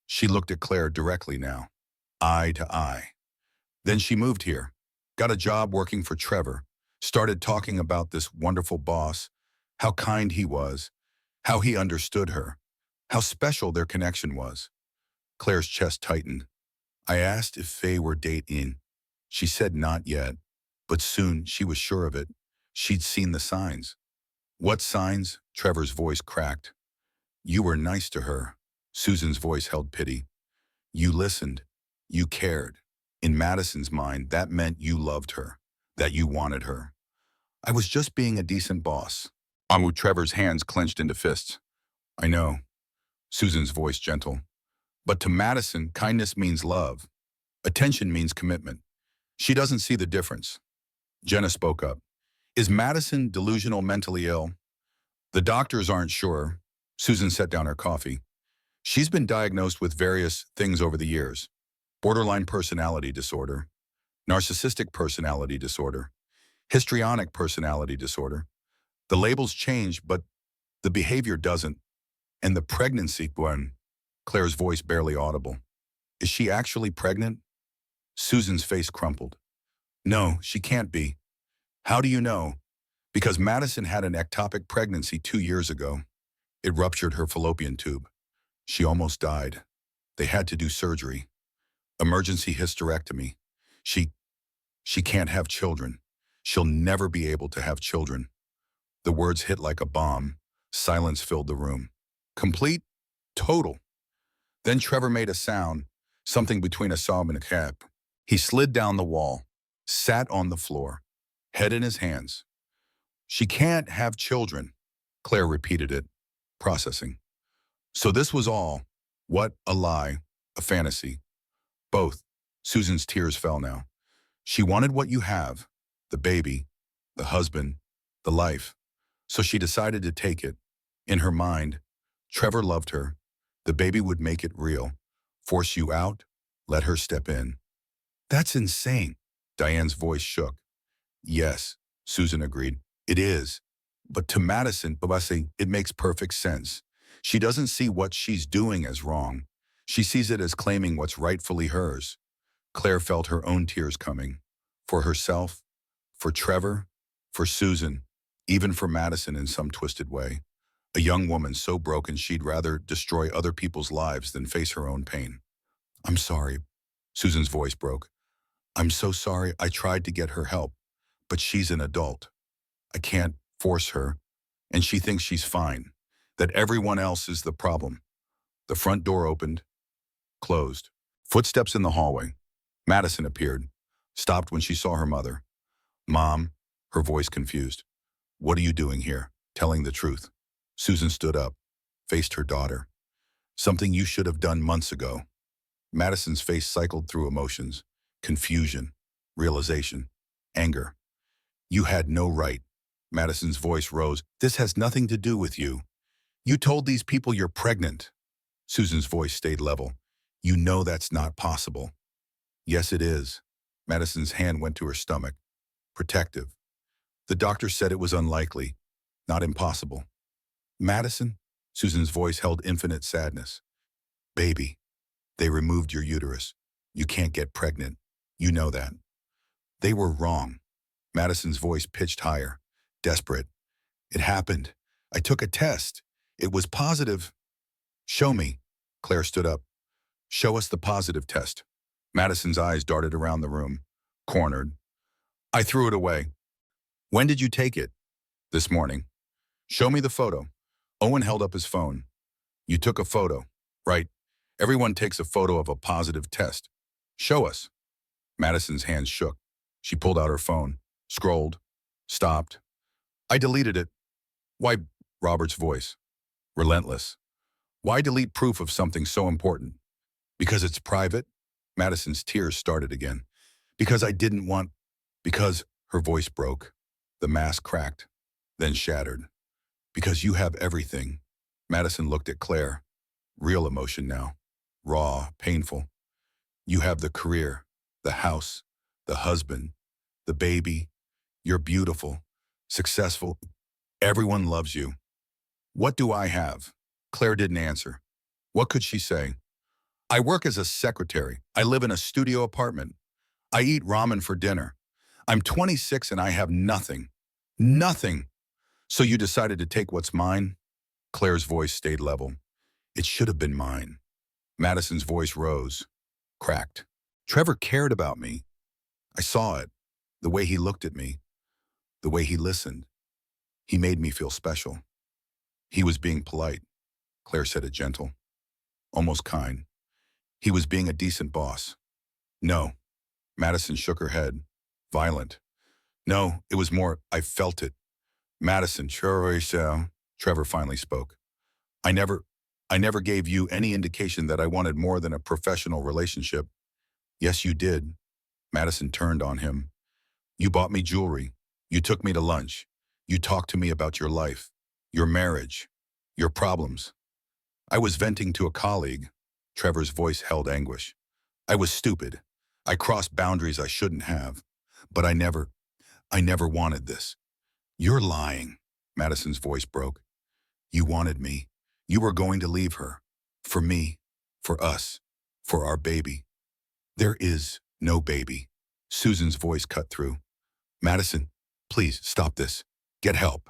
She looked at Claire directly now, eye to eye. Then she moved here, got a job working for Trevor, started talking about this wonderful boss, how kind he was, how he understood her, how special their connection was. Claire's chest tightened. I asked if Faye were dating. She said not yet, but soon she was sure of it. She'd seen the signs. What signs? Trevor's voice cracked. You were nice to her. Susan's voice held pity. You listened. You cared. In Madison's mind, that meant you loved her, that you wanted her. I was just being a decent boss. Trevor's hands clenched into fists. I know. Susan's voice gentle. But to Madison, kindness means love. Attention means commitment. She doesn't see the difference. Jenna spoke up. Is Madison delusional, mentally ill? The doctors aren't sure. Susan set down her coffee. She's been diagnosed with various things over the years. Borderline personality disorder, narcissistic personality disorder, histrionic personality disorder. The labels change, but the behavior doesn't. And the pregnancy, Claire's voice barely audible. Is she actually pregnant? Susan's face crumpled. No, she can't be. How do you know? Because Madison had an ectopic pregnancy 2 years ago. It ruptured her fallopian tube. She almost died. They had to do surgery. Emergency hysterectomy. She can't have children. She'll never be able to have children. The words hit like a bomb. Silence filled the room. Complete? Total. Then Trevor made a sound, something between a sob and a cap. He slid down the wall, sat on the floor, head in his hands. She can't have children. Claire repeated it, processing. So this was all. What? A lie. A fantasy. Both. Susan's tears fell now. She wanted what you have. The baby. The husband. The life. So she decided to take it. In her mind, Trevor loved her. The baby would make it real. Force you out. Let her step in. That's insane. Diane's voice shook. Yes, Susan agreed. It is. But to Madison, it makes perfect sense. She doesn't see what she's doing as wrong. She sees it as claiming what's rightfully hers. Claire felt her own tears coming. For herself, for Trevor, for Susan, even for Madison in some twisted way. A young woman so broken she'd rather destroy other people's lives than face her own pain. I'm sorry. Susan's voice broke. I'm so sorry. I tried to get her help, but she's an adult. I can't force her, and she thinks she's fine, that everyone else is the problem. The front door opened, closed. Footsteps in the hallway. Madison appeared, stopped when she saw her mother. Mom, her voice confused. What are you doing here? telling the truth. Susan stood up, faced her daughter. Something you should have done months ago. Madison's face cycled through emotions, confusion, realization, anger. You had no right. Madison's voice rose. This has nothing to do with you. You told these people you're pregnant. Susan's voice stayed level. You know that's not possible. Yes, it is. Madison's hand went to her stomach. Protective. The doctor said it was unlikely, not impossible. Madison? Susan's voice held infinite sadness. Baby, they removed your uterus. You can't get pregnant. You know that. They were wrong. Madison's voice pitched higher, desperate. It happened. I took a test. It was positive. Show me. Claire stood up. Show us the positive test. Madison's eyes darted around the room, cornered. I threw it away. When did you take it? This morning. Show me the photo. Owen held up his phone. You took a photo, right? Everyone takes a photo of a positive test. Show us. Madison's hands shook. She pulled out her phone, scrolled, stopped. I deleted it. Why? Robert's voice. Relentless. Why delete proof of something so important? Because it's private? Madison's tears started again. Because I didn't want... Because her voice broke. The mask cracked, then shattered. Because you have everything. Madison looked at Claire. Real emotion now. Raw, painful. You have the career, the house, the husband, the baby. You're beautiful, successful. Everyone loves you. What do I have? Claire didn't answer. What could she say? I work as a secretary. I live in a studio apartment. I eat ramen for dinner. I'm 26 and I have nothing. Nothing. So you decided to take what's mine? Claire's voice stayed level. It should have been mine. Madison's voice rose, cracked. Trevor cared about me. I saw it. The way he looked at me. The way he listened. He made me feel special. He was being polite. Claire said it gentle, almost kind. He was being a decent boss. No. Madison shook her head, violent. No, it was more, I felt it. Madison, Trevor finally spoke. I never gave you any indication that I wanted more than a professional relationship. Yes, you did. Madison turned on him. You bought me jewelry. You took me to lunch. You talked to me about your life, your marriage, your problems. I was venting to a colleague. Trevor's voice held anguish. I was stupid. I crossed boundaries I shouldn't have. But I never wanted this. You're lying. Madison's voice broke. You wanted me. You were going to leave her. For me. For us. For our baby. There is no baby. Susan's voice cut through. Madison, please stop this. Get help.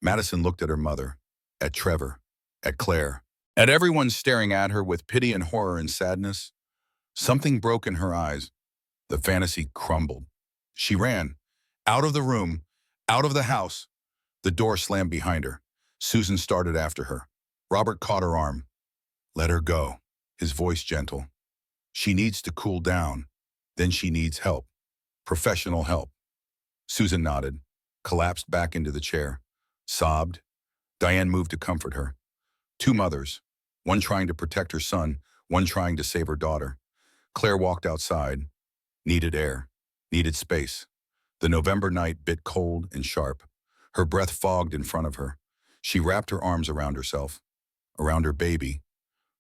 Madison looked at her mother, at Trevor, at Claire, at everyone staring at her with pity and horror and sadness. Something broke in her eyes. The fantasy crumbled. She ran, out of the room, out of the house. The door slammed behind her. Susan started after her. Robert caught her arm. Let her go, his voice gentle. She needs to cool down. Then she needs help. Professional help. Susan nodded, collapsed back into the chair, sobbed. Diane moved to comfort her. Two mothers, one trying to protect her son, one trying to save her daughter. Claire walked outside. Needed air, needed space. The November night bit cold and sharp. Her breath fogged in front of her. She wrapped her arms around herself, around her baby.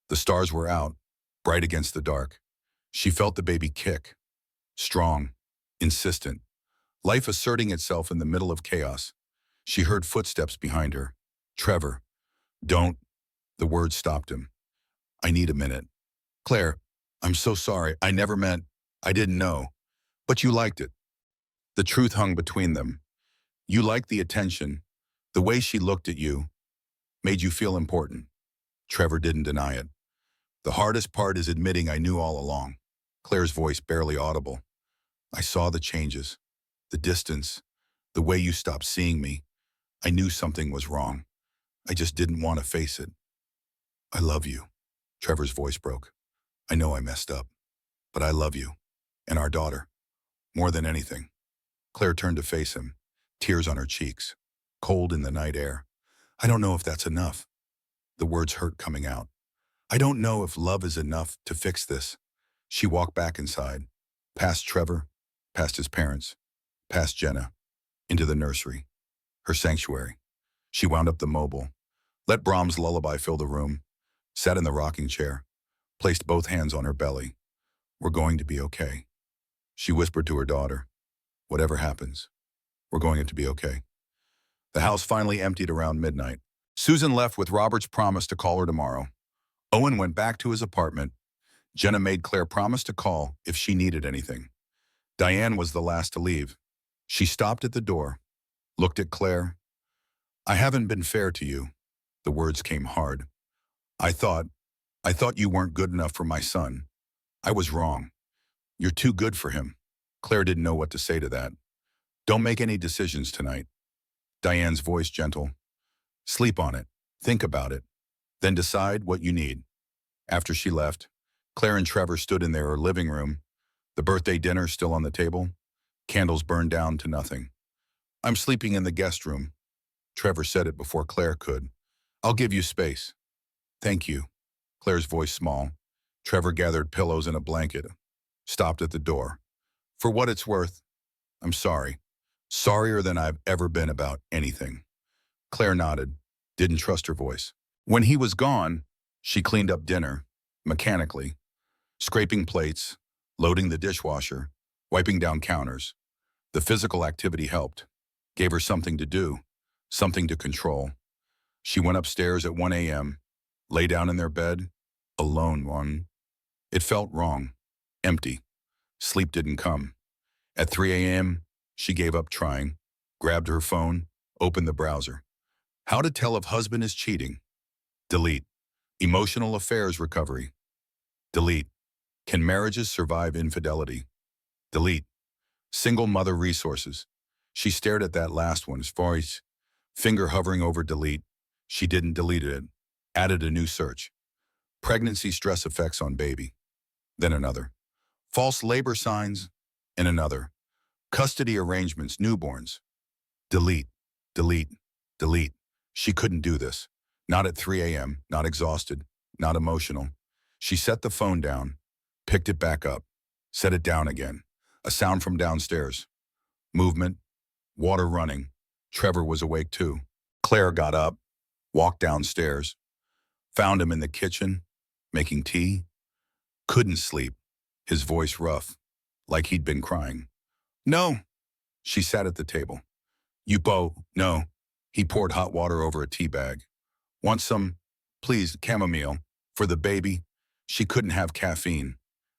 The stars were out, bright against the dark. She felt the baby kick, strong, insistent, life asserting itself in the middle of chaos. She heard footsteps behind her. Trevor, don't. The words stopped him. I need a minute. Claire, I'm so sorry. I never meant. I didn't know. But you liked it. The truth hung between them. You liked the attention. The way she looked at you made you feel important. Trevor didn't deny it. The hardest part is admitting I knew all along. Claire's voice barely audible. I saw the changes, the distance, the way you stopped seeing me. I knew something was wrong. I just didn't want to face it. I love you. Trevor's voice broke. I know I messed up, but I love you and our daughter more than anything. Claire turned to face him, tears on her cheeks. cold in the night air. I don't know if that's enough. The words hurt coming out. I don't know if love is enough to fix this. She walked back inside, past Trevor, past his parents, past Jenna, into the nursery, her sanctuary. She wound up the mobile, let Brahms' lullaby fill the room, sat in the rocking chair, placed both hands on her belly. We're going to be okay. She whispered to her daughter, whatever happens, we're going to be okay. The house finally emptied around midnight. Susan left with Robert's promise to call her tomorrow. Owen went back to his apartment. Jenna made Claire promise to call if she needed anything. Diane was the last to leave. She stopped at the door, looked at Claire. I haven't been fair to you. The words came hard. I thought you weren't good enough for my son. I was wrong. You're too good for him. Claire didn't know what to say to that. Don't make any decisions tonight. Diane's voice gentle. Sleep on it. Think about it. Then decide what you need. After she left, Claire and Trevor stood in their living room, the birthday dinner still on the table, candles burned down to nothing. I'm sleeping in the guest room. Trevor said it before Claire could. I'll give you space. Thank you. Claire's voice small. Trevor gathered pillows and a blanket, stopped at the door. For what it's worth, I'm sorry. Sorrier than I've ever been about anything. Claire nodded, didn't trust her voice. When he was gone, she cleaned up dinner, mechanically, scraping plates, loading the dishwasher, wiping down counters. The physical activity helped, gave her something to do, something to control. She went upstairs at 1 a.m., lay down in their bed, alone. It felt wrong, empty. Sleep didn't come. At 3 a.m., she gave up trying, grabbed her phone, opened the browser. How to tell if husband is cheating. Delete. Emotional affairs recovery. Delete. Can marriages survive infidelity? Delete. Single mother resources. She stared at that last one, voice, finger hovering over delete. She didn't delete it. Added a new search. Pregnancy stress effects on baby. Then another. False labor signs. And another. Custody arrangements, newborns. Delete. Delete. Delete. She couldn't do this. Not at 3 a.m., not exhausted, not emotional. She set the phone down, picked it back up, set it down again. A sound from downstairs. Movement, water running. Trevor was awake too. Claire got up, walked downstairs, found him in the kitchen, making tea. Couldn't sleep, his voice rough, like he'd been crying. No. She sat at the table. No. He poured hot water over a tea bag. Want some, please, chamomile, for the baby? She couldn't have caffeine.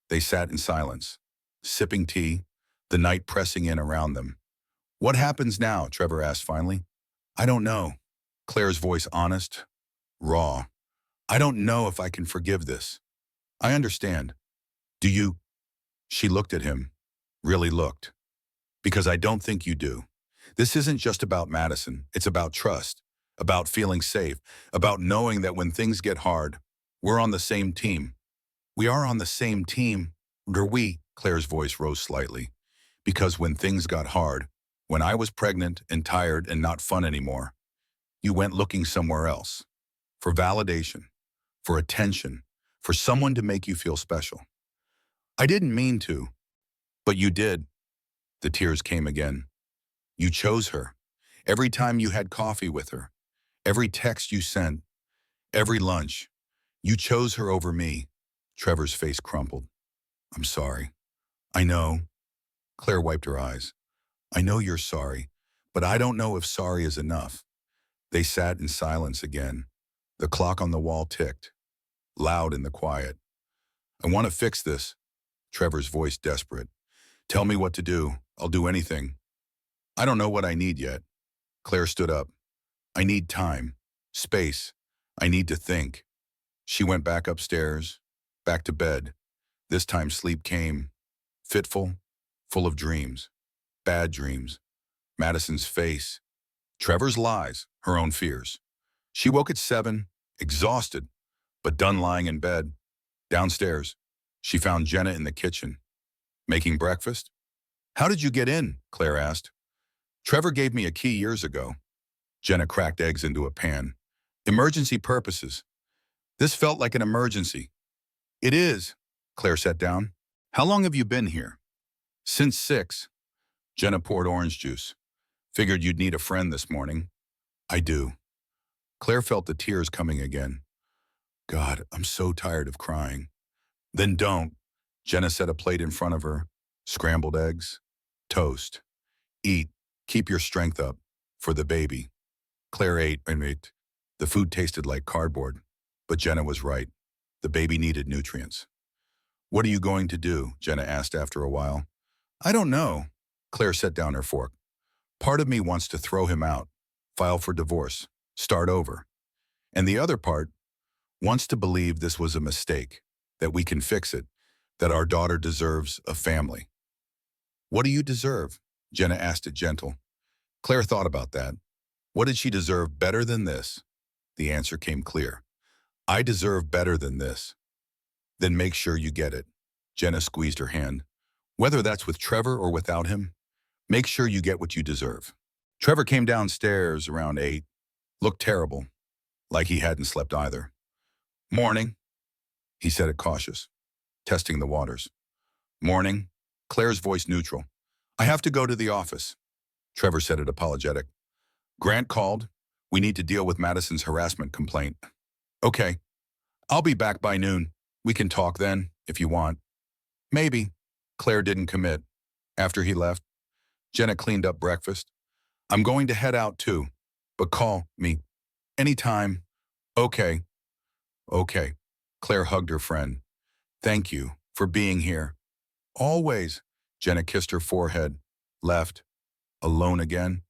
They sat in silence, sipping tea, the night pressing in around them. What happens now? Trevor asked finally. I don't know. Claire's voice honest, raw. I don't know if I can forgive this. I understand. Do you? She looked at him, really looked. Because I don't think you do. This isn't just about Madison. It's about trust, about feeling safe, about knowing that when things get hard, we're on the same team. We are on the same team. Or we, Claire's voice rose slightly. Because when things got hard, when I was pregnant and tired and not fun anymore, you went looking somewhere else. For validation, for attention, for someone to make you feel special. I didn't mean to, but you did. The tears came again. You chose her. Every time you had coffee with her, every text you sent, every lunch, you chose her over me. Trevor's face crumpled. I'm sorry. I know. Claire wiped her eyes. I know you're sorry, but I don't know if sorry is enough. They sat in silence again. The clock on the wall ticked, loud in the quiet. I want to fix this. Trevor's voice desperate. Tell me what to do. I'll do anything. I don't know what I need yet. Claire stood up. I need time, space. I need to think. She went back upstairs, back to bed. This time sleep came, fitful, full of dreams, bad dreams. Madison's face, Trevor's lies, her own fears. She woke at 7, exhausted, but done lying in bed. Downstairs, she found Jenna in the kitchen, making breakfast. How did you get in? Claire asked. Trevor gave me a key years ago. Jenna cracked eggs into a pan. Emergency purposes. This felt like an emergency. It is. Claire sat down. How long have you been here? Since 6. Jenna poured orange juice. Figured you'd need a friend this morning. I do. Claire felt the tears coming again. God, I'm so tired of crying. Then don't. Jenna set a plate in front of her. Scrambled eggs. Toast. Eat. Keep your strength up. For the baby. Claire ate and ate. The food tasted like cardboard. But Jenna was right. The baby needed nutrients. What are you going to do? Jenna asked after a while. I don't know. Claire set down her fork. Part of me wants to throw him out, file for divorce, start over. And the other part wants to believe this was a mistake, that we can fix it, that our daughter deserves a family. What do you deserve? Jenna asked it gentle. Claire thought about that. What did she deserve better than this? The answer came clear. I deserve better than this. Then make sure you get it. Jenna squeezed her hand. Whether that's with Trevor or without him, make sure you get what you deserve. Trevor came downstairs around 8, looked terrible, like he hadn't slept either. Morning, he said it cautious, testing the waters. Morning, Claire's voice neutral. I have to go to the office. Trevor said it apologetic. Grant called. We need to deal with Madison's harassment complaint. Okay, I'll be back by noon. We can talk then, if you want. Maybe. Claire didn't commit. After he left, Jenna cleaned up breakfast. I'm going to head out too, but call me. Anytime. Okay. Okay. Claire hugged her friend. Thank you for being here. Always. Jenna kissed her forehead. Left. Alone again.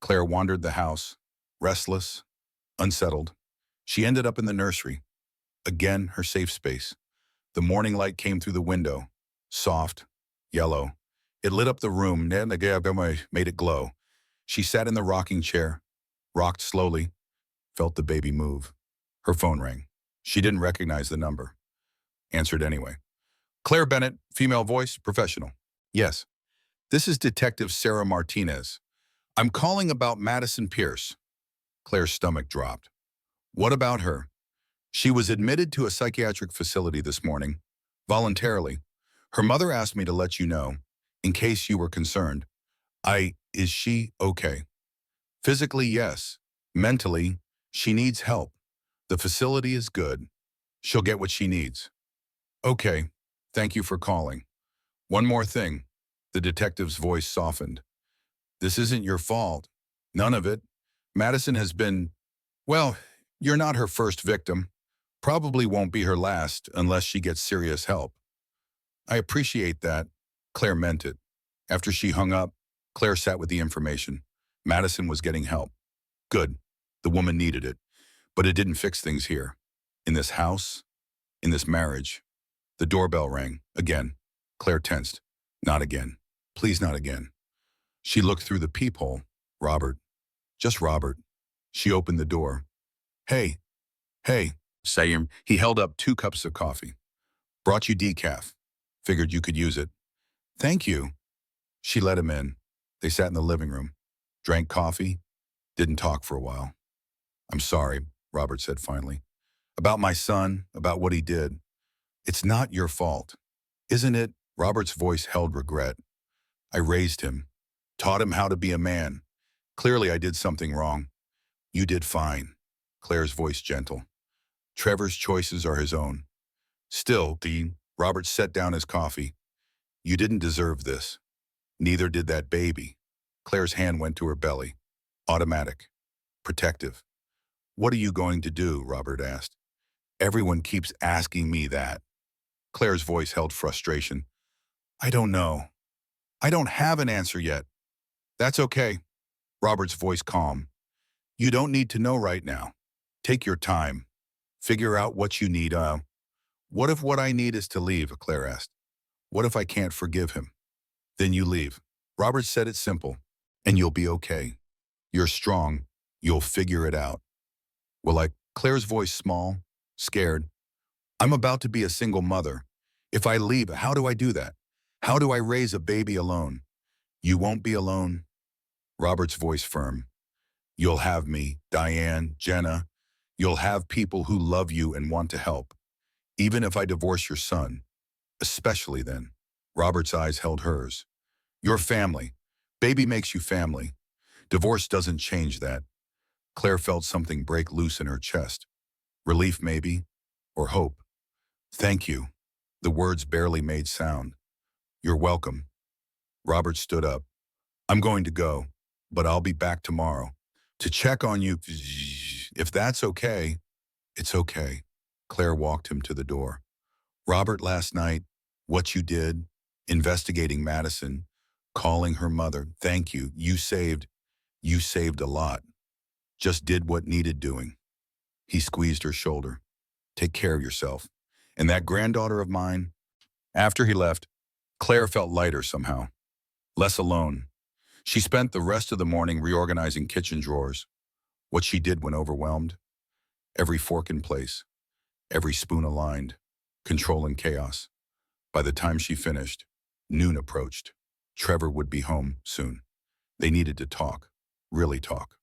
Claire wandered the house, restless, unsettled. She ended up in the nursery. Again, her safe space. The morning light came through the window. Soft, yellow. It lit up the room, made it glow. She sat in the rocking chair, rocked slowly, felt the baby move. Her phone rang. She didn't recognize the number. Answered anyway. Claire Bennett, female voice, professional. Yes. This is Detective Sarah Martinez. I'm calling about Madison Pierce. Claire's stomach dropped. What about her? She was admitted to a psychiatric facility this morning, voluntarily. Her mother asked me to let you know, in case you were concerned. Is she okay? Physically, yes. Mentally, she needs help. The facility is good. She'll get what she needs. Okay, thank you for calling. One more thing. The detective's voice softened. This isn't your fault. None of it. Madison has been, well, you're not her first victim. Probably won't be her last unless she gets serious help. I appreciate that. Claire meant it. After she hung up, Claire sat with the information. Madison was getting help. Good. The woman needed it. But it didn't fix things here. In this house, in this marriage. The doorbell rang. Again. Claire tensed. Not again. Please not again. She looked through the peephole. Robert. Just Robert. She opened the door. Hey. Hey. Sayum. He held up 2 cups of coffee. Brought you decaf. Figured you could use it. Thank you. She let him in. They sat in the living room. Drank coffee. Didn't talk for a while. I'm sorry, Robert said finally. About my son, about what he did. It's not your fault. Isn't it? Robert's voice held regret. I raised him. Taught him how to be a man. Clearly I did something wrong. You did fine. Claire's voice gentle. Trevor's choices are his own. Still, Dean, Robert set down his coffee. You didn't deserve this. Neither did that baby. Claire's hand went to her belly. Automatic. Protective. What are you going to do? Robert asked. Everyone keeps asking me that. Claire's voice held frustration. I don't know. I don't have an answer yet. That's okay. Robert's voice calm. You don't need to know right now. Take your time. Figure out what you need. What if what I need is to leave? Claire asked. What if I can't forgive him? Then you leave. Robert said it simple. And you'll be okay. You're strong. You'll figure it out. Well, Claire's voice small, scared. I'm about to be a single mother. If I leave, how do I do that? How do I raise a baby alone? You won't be alone. Robert's voice firm. You'll have me, Diane, Jenna. You'll have people who love you and want to help. Even if I divorce your son, especially then. Robert's eyes held hers. Your family. Baby makes you family. Divorce doesn't change that. Claire felt something break loose in her chest. Relief, maybe, or hope. Thank you. The words barely made sound. You're welcome. Robert stood up. I'm going to go, but I'll be back tomorrow to check on you. If that's okay, it's okay. Claire walked him to the door. Robert, last night, what you did, investigating Madison, calling her mother, thank you. You saved a lot. Just did what needed doing. He squeezed her shoulder. Take care of yourself. And that granddaughter of mine. After he left, Claire felt lighter somehow, less alone. She spent the rest of the morning reorganizing kitchen drawers. What she did when overwhelmed, every fork in place, every spoon aligned, controlling chaos. By the time she finished, noon approached. Trevor would be home soon. They needed to talk, really talk.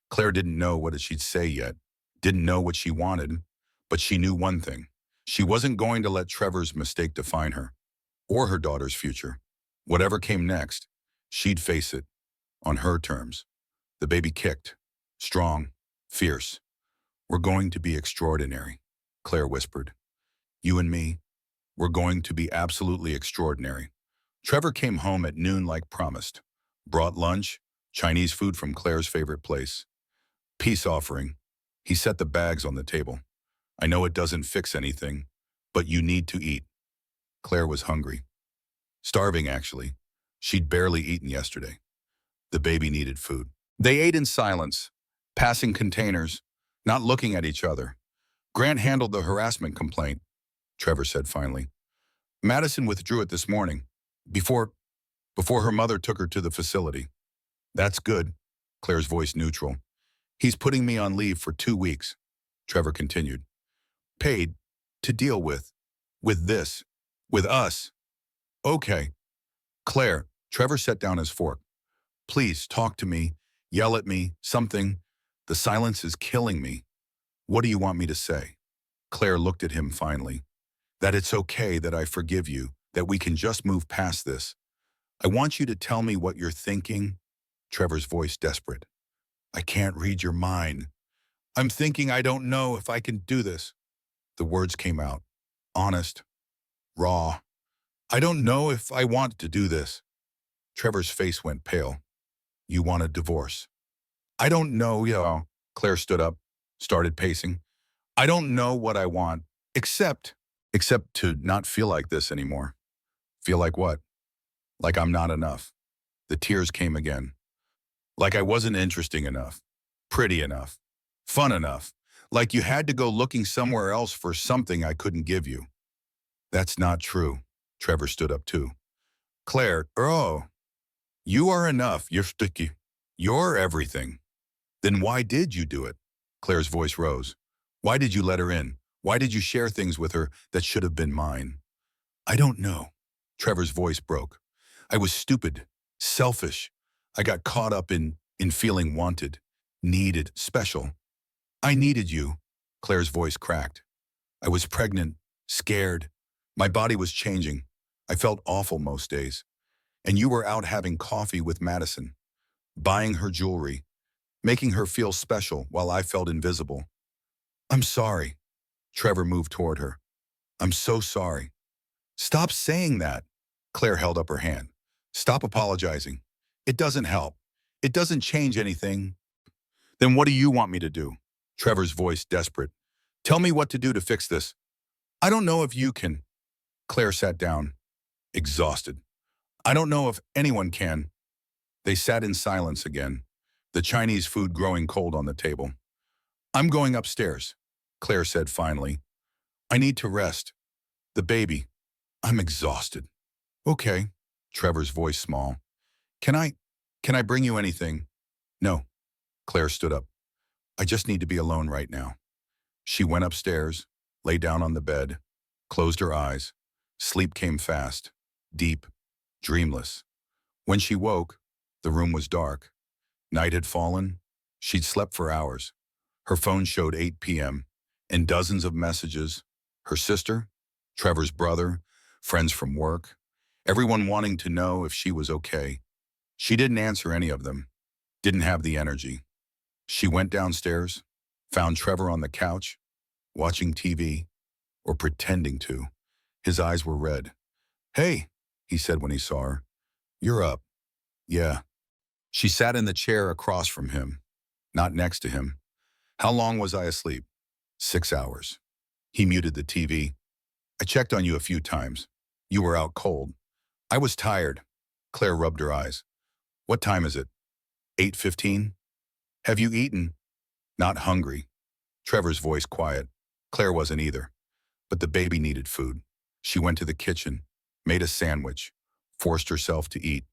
Claire didn't know what she'd say yet, didn't know what she wanted, but she knew one thing. She wasn't going to let Trevor's mistake define her, or her daughter's future. Whatever came next, she'd face it, on her terms. The baby kicked, strong, fierce. We're going to be extraordinary, Claire whispered. You and me, we're going to be absolutely extraordinary. Trevor came home at noon like promised. Brought lunch, Chinese food from Claire's favorite place. Peace offering. He set the bags on the table. I know it doesn't fix anything, but you need to eat. Claire was hungry. Starving, actually. She'd barely eaten yesterday. The baby needed food. They ate in silence, passing containers, not looking at each other. Grant handled the harassment complaint, Trevor said finally. Madison withdrew it this morning, before her mother took her to the facility. That's good, Claire's voice neutral. He's putting me on leave for 2 weeks, Trevor continued. Paid to deal with this, with us. Okay. Claire, Trevor set down his fork. Please talk to me, yell at me, something. The silence is killing me. What do you want me to say? Claire looked at him finally. That it's okay, that I forgive you, that we can just move past this. I want you to tell me what you're thinking. Trevor's voice desperate. I can't read your mind. I'm thinking I don't know if I can do this. The words came out, honest, raw. I don't know if I want to do this. Trevor's face went pale. You want a divorce? I don't know, Claire stood up, started pacing. I don't know what I want, except to not feel like this anymore. Feel like what? Like I'm not enough. The tears came again. Like I wasn't interesting enough, pretty enough, fun enough. Like you had to go looking somewhere else for something I couldn't give you. That's not true. Trevor stood up too. Claire, you are enough. You're sticky. You're everything. Then why did you do it? Claire's voice rose. Why did you let her in? Why did you share things with her that should have been mine? I don't know. Trevor's voice broke. I was stupid, selfish. I got caught up in feeling wanted, needed, special. I needed you. Claire's voice cracked. I was pregnant, scared. My body was changing. I felt awful most days. And you were out having coffee with Madison, buying her jewelry, making her feel special while I felt invisible. I'm sorry. Trevor moved toward her. I'm so sorry. Stop saying that. Claire held up her hand. Stop apologizing. It doesn't help. It doesn't change anything. Then what do you want me to do? Trevor's voice desperate. Tell me what to do to fix this. I don't know if you can. Claire sat down, exhausted. I don't know if anyone can. They sat in silence again, the Chinese food growing cold on the table. I'm going upstairs, Claire said finally. I need to rest. The baby. I'm exhausted. Okay, Trevor's voice small. Can I bring you anything? No. Claire stood up. I just need to be alone right now. She went upstairs, lay down on the bed, closed her eyes. Sleep came fast, deep, dreamless. When she woke, the room was dark. Night had fallen, She'd slept for hours. Her phone showed 8 p.m. and dozens of messages. Her sister, Trevor's brother, friends from work, everyone wanting to know if she was okay. She didn't answer any of them, didn't have the energy. She went downstairs, found Trevor on the couch, watching TV, or pretending to. His eyes were red. "Hey," he said when he saw her. "You're up." "Yeah." She sat in the chair across from him, not next to him. "How long was I asleep?" 6 hours. He muted the TV. "I checked on you a few times. You were out cold." "I was tired." Claire rubbed her eyes. "What time is it?" 8:15. "Have you eaten?" "Not hungry." Trevor's voice quiet. Claire wasn't either. But the baby needed food. She went to the kitchen, made a sandwich, forced herself to eat.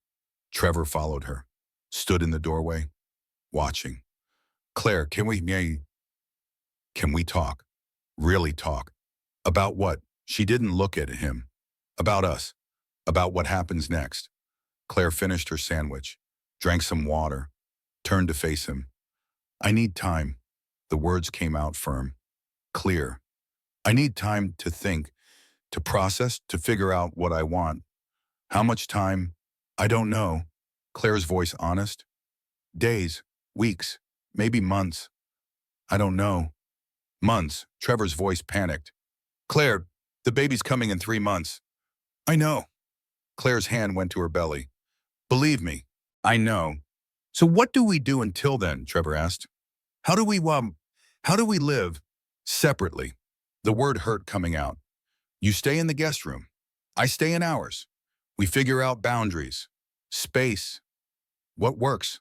Trevor followed her, stood in the doorway, watching. "Claire, can we talk? Really talk?" "About what?" She didn't look at him. "About us. About what happens next." Claire finished her sandwich, drank some water, turned to face him. "I need time." The words came out firm, clear. "I need time to think, to process, to figure out what I want." "How much time?" "I don't know." Claire's voice honest. "Days, weeks, maybe months." "I don't know." "Months." Trevor's voice panicked. "Claire, the baby's coming in 3 months." "I know." Claire's hand went to her belly. "Believe me, I know." "So what do we do until then?" Trevor asked. How do we live separately?" The word hurt coming out. "You stay in the guest room. I stay in ours. We figure out boundaries. Space. What works?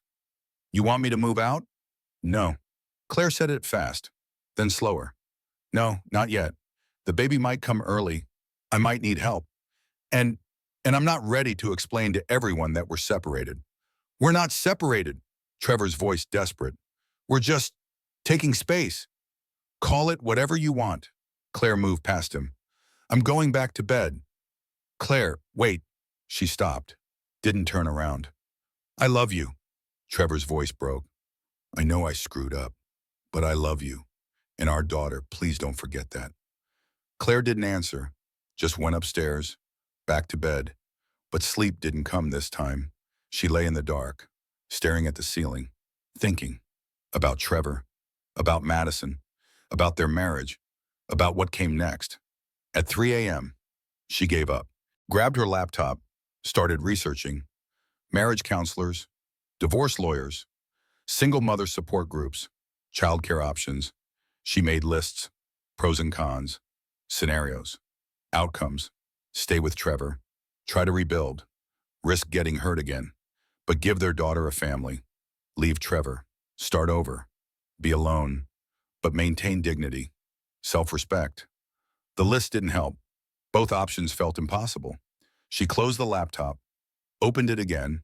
You want me to move out?" "No." Claire said it fast, then slower. "No, not yet. The baby might come early. I might need help. And I'm not ready to explain to everyone that we're separated." "We're not separated." Trevor's voice desperate. "We're just taking space. Call it whatever you want." Claire moved past him. "I'm going back to bed." "Claire, wait." She stopped, didn't turn around. "I love you." Trevor's voice broke. "I know I screwed up, but I love you. And our daughter, please don't forget that." Claire didn't answer, just went upstairs, back to bed. But sleep didn't come this time. She lay in the dark, staring at the ceiling, thinking about Trevor, about Madison, about their marriage, about what came next. At 3 a.m., she gave up, grabbed her laptop, started researching marriage counselors, divorce lawyers, single mother support groups, childcare options. She made lists, pros and cons, scenarios, outcomes, stay with Trevor, try to rebuild, risk getting hurt again, but give their daughter a family, leave Trevor, start over, be alone, but maintain dignity, self-respect. The list didn't help. Both options felt impossible. She closed the laptop, opened it again,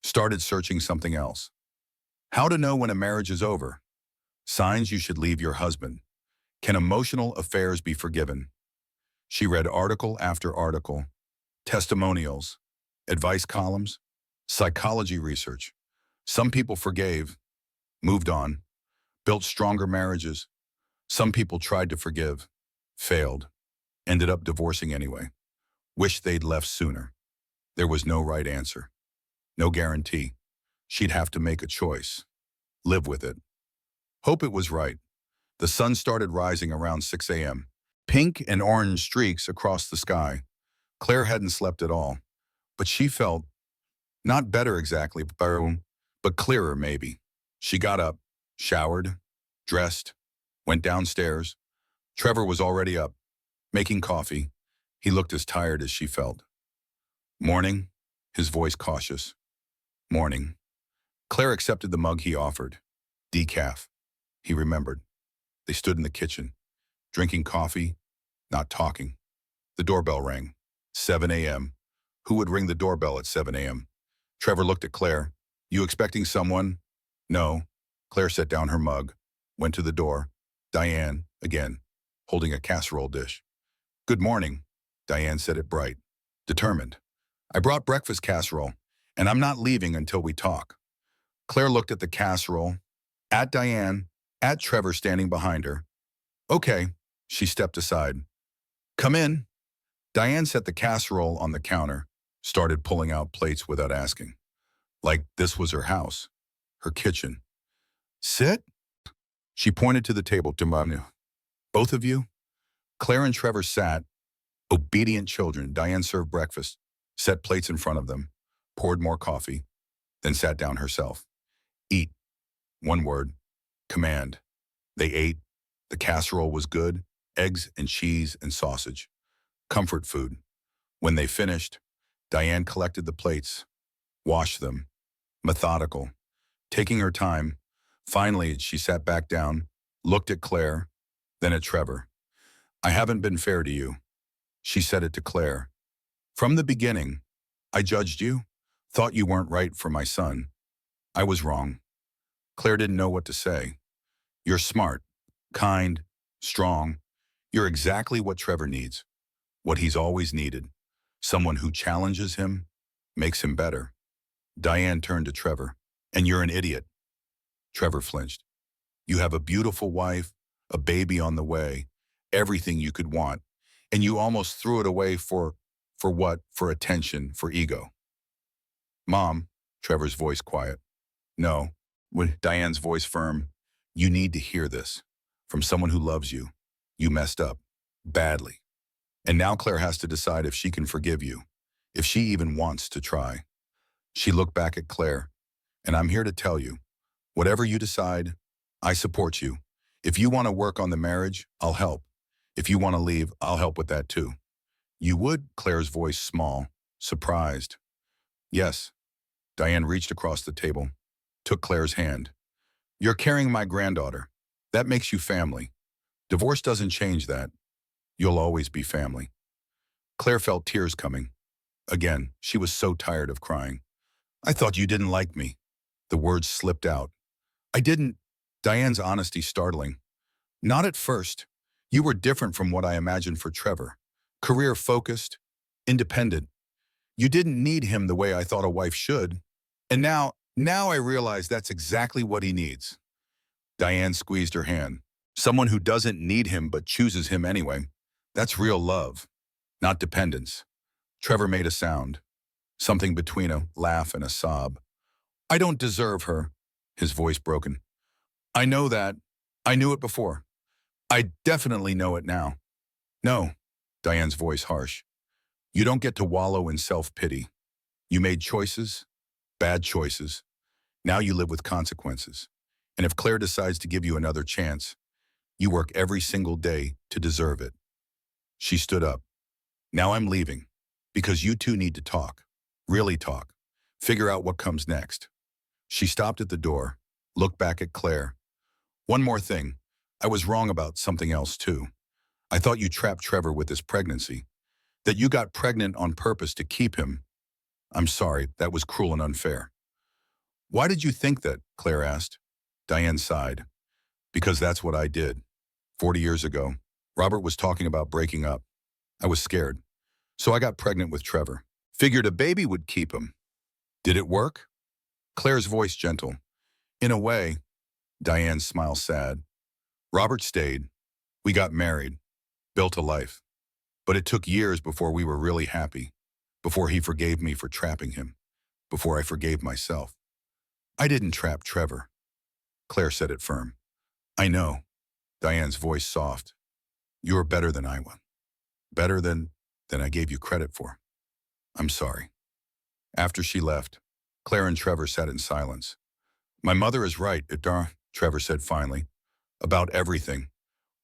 started searching something else. How to know when a marriage is over. Signs you should leave your husband. Can emotional affairs be forgiven? She read article after article, testimonials, advice columns, psychology research. Some people forgave, moved on, built stronger marriages. Some people tried to forgive, failed, ended up divorcing anyway. Wished they'd left sooner. There was no right answer, no guarantee. She'd have to make a choice, live with it. Hope it was right. The sun started rising around 6 a.m. Pink and orange streaks across the sky. Claire hadn't slept at all, but she felt not better exactly, but clearer maybe. She got up, showered, dressed, went downstairs. Trevor was already up, making coffee. He looked as tired as she felt. "Morning," his voice cautious. "Morning." Claire accepted the mug he offered. Decaf. He remembered. They stood in the kitchen, drinking coffee, not talking. The doorbell rang. 7 a.m. Who would ring the doorbell at 7 a.m.? Trevor looked at Claire. "You expecting someone?" "No." Claire set down her mug, went to the door. Diane, again, holding a casserole dish. "Good morning." Diane said it bright, determined. "I brought breakfast casserole, and I'm not leaving until we talk." Claire looked at the casserole, At Diane, at Trevor standing behind her. Okay, she stepped aside. Come in. Diane set the casserole on the counter, started pulling out plates without asking. Like this was her house, her kitchen. Sit? She pointed to the table to Manu. Both of you? Claire and Trevor sat, obedient children. Diane served breakfast, set plates in front of them, poured more coffee, then sat down herself. Eat. One word. Command. They ate. The casserole was good. Eggs and cheese and sausage. Comfort food. When they finished, Diane collected the plates, washed them. Methodical. Taking her time. Finally, she sat back down, looked at Claire, then at Trevor. I haven't been fair to you. She said it to Claire. From the beginning, I judged you, thought you weren't right for my son. I was wrong. Claire didn't know what to say. You're smart, kind, strong. You're exactly what Trevor needs, what he's always needed. Someone who challenges him, makes him better. Diane turned to Trevor. And you're an idiot. Trevor flinched. You have a beautiful wife, a baby on the way, everything you could want, and you almost threw it away for what? For attention, for ego. Mom, Trevor's voice quiet. No, with Diane's voice firm. You need to hear this. From someone who loves you. You messed up. Badly. And now Claire has to decide if she can forgive you. If she even wants to try. She looked back at Claire. And I'm here to tell you, whatever you decide, I support you. If you want to work on the marriage, I'll help. If you want to leave, I'll help with that too. You would? Claire's voice small, surprised. Yes. Diane reached across the table, took Claire's hand. You're carrying my granddaughter. That makes you family. Divorce doesn't change that. You'll always be family. Claire felt tears coming. Again, she was so tired of crying. I thought you didn't like me. The words slipped out. I didn't. Diane's honesty startling. Not at first. You were different from what I imagined for Trevor. Career-focused, independent. You didn't need him the way I thought a wife should. And now I realize that's exactly what he needs. Diane squeezed her hand. Someone who doesn't need him but chooses him anyway. That's real love, not dependence. Trevor made a sound. Something between a laugh and a sob. I don't deserve her, his voice broken. I know that. I knew it before. I definitely know it now. No, Diane's voice harsh. You don't get to wallow in self-pity. You made choices, bad choices. Now you live with consequences. And if Claire decides to give you another chance, you work every single day to deserve it. She stood up. Now I'm leaving, because you two need to talk. Really talk. Figure out what comes next. She stopped at the door, looked back at Claire. One more thing. I was wrong about something else too. I thought you trapped Trevor with his pregnancy. That you got pregnant on purpose to keep him. I'm sorry, that was cruel and unfair. Why did you think that? Claire asked. Diane sighed. Because that's what I did. 40 years ago, Robert was talking about breaking up. I was scared. So I got pregnant with Trevor. Figured a baby would keep him. Did it work? Claire's voice gentle. In a way. Diane's smile sad. Robert stayed. We got married. Built a life. But it took years before we were really happy. Before he forgave me for trapping him. Before I forgave myself. I didn't trap Trevor. Claire said it firm. I know. Diane's voice soft. You're better than I was. Better than I gave you credit for. I'm sorry. After she left, Claire and Trevor sat in silence. My mother is right, Trevor said finally, about everything,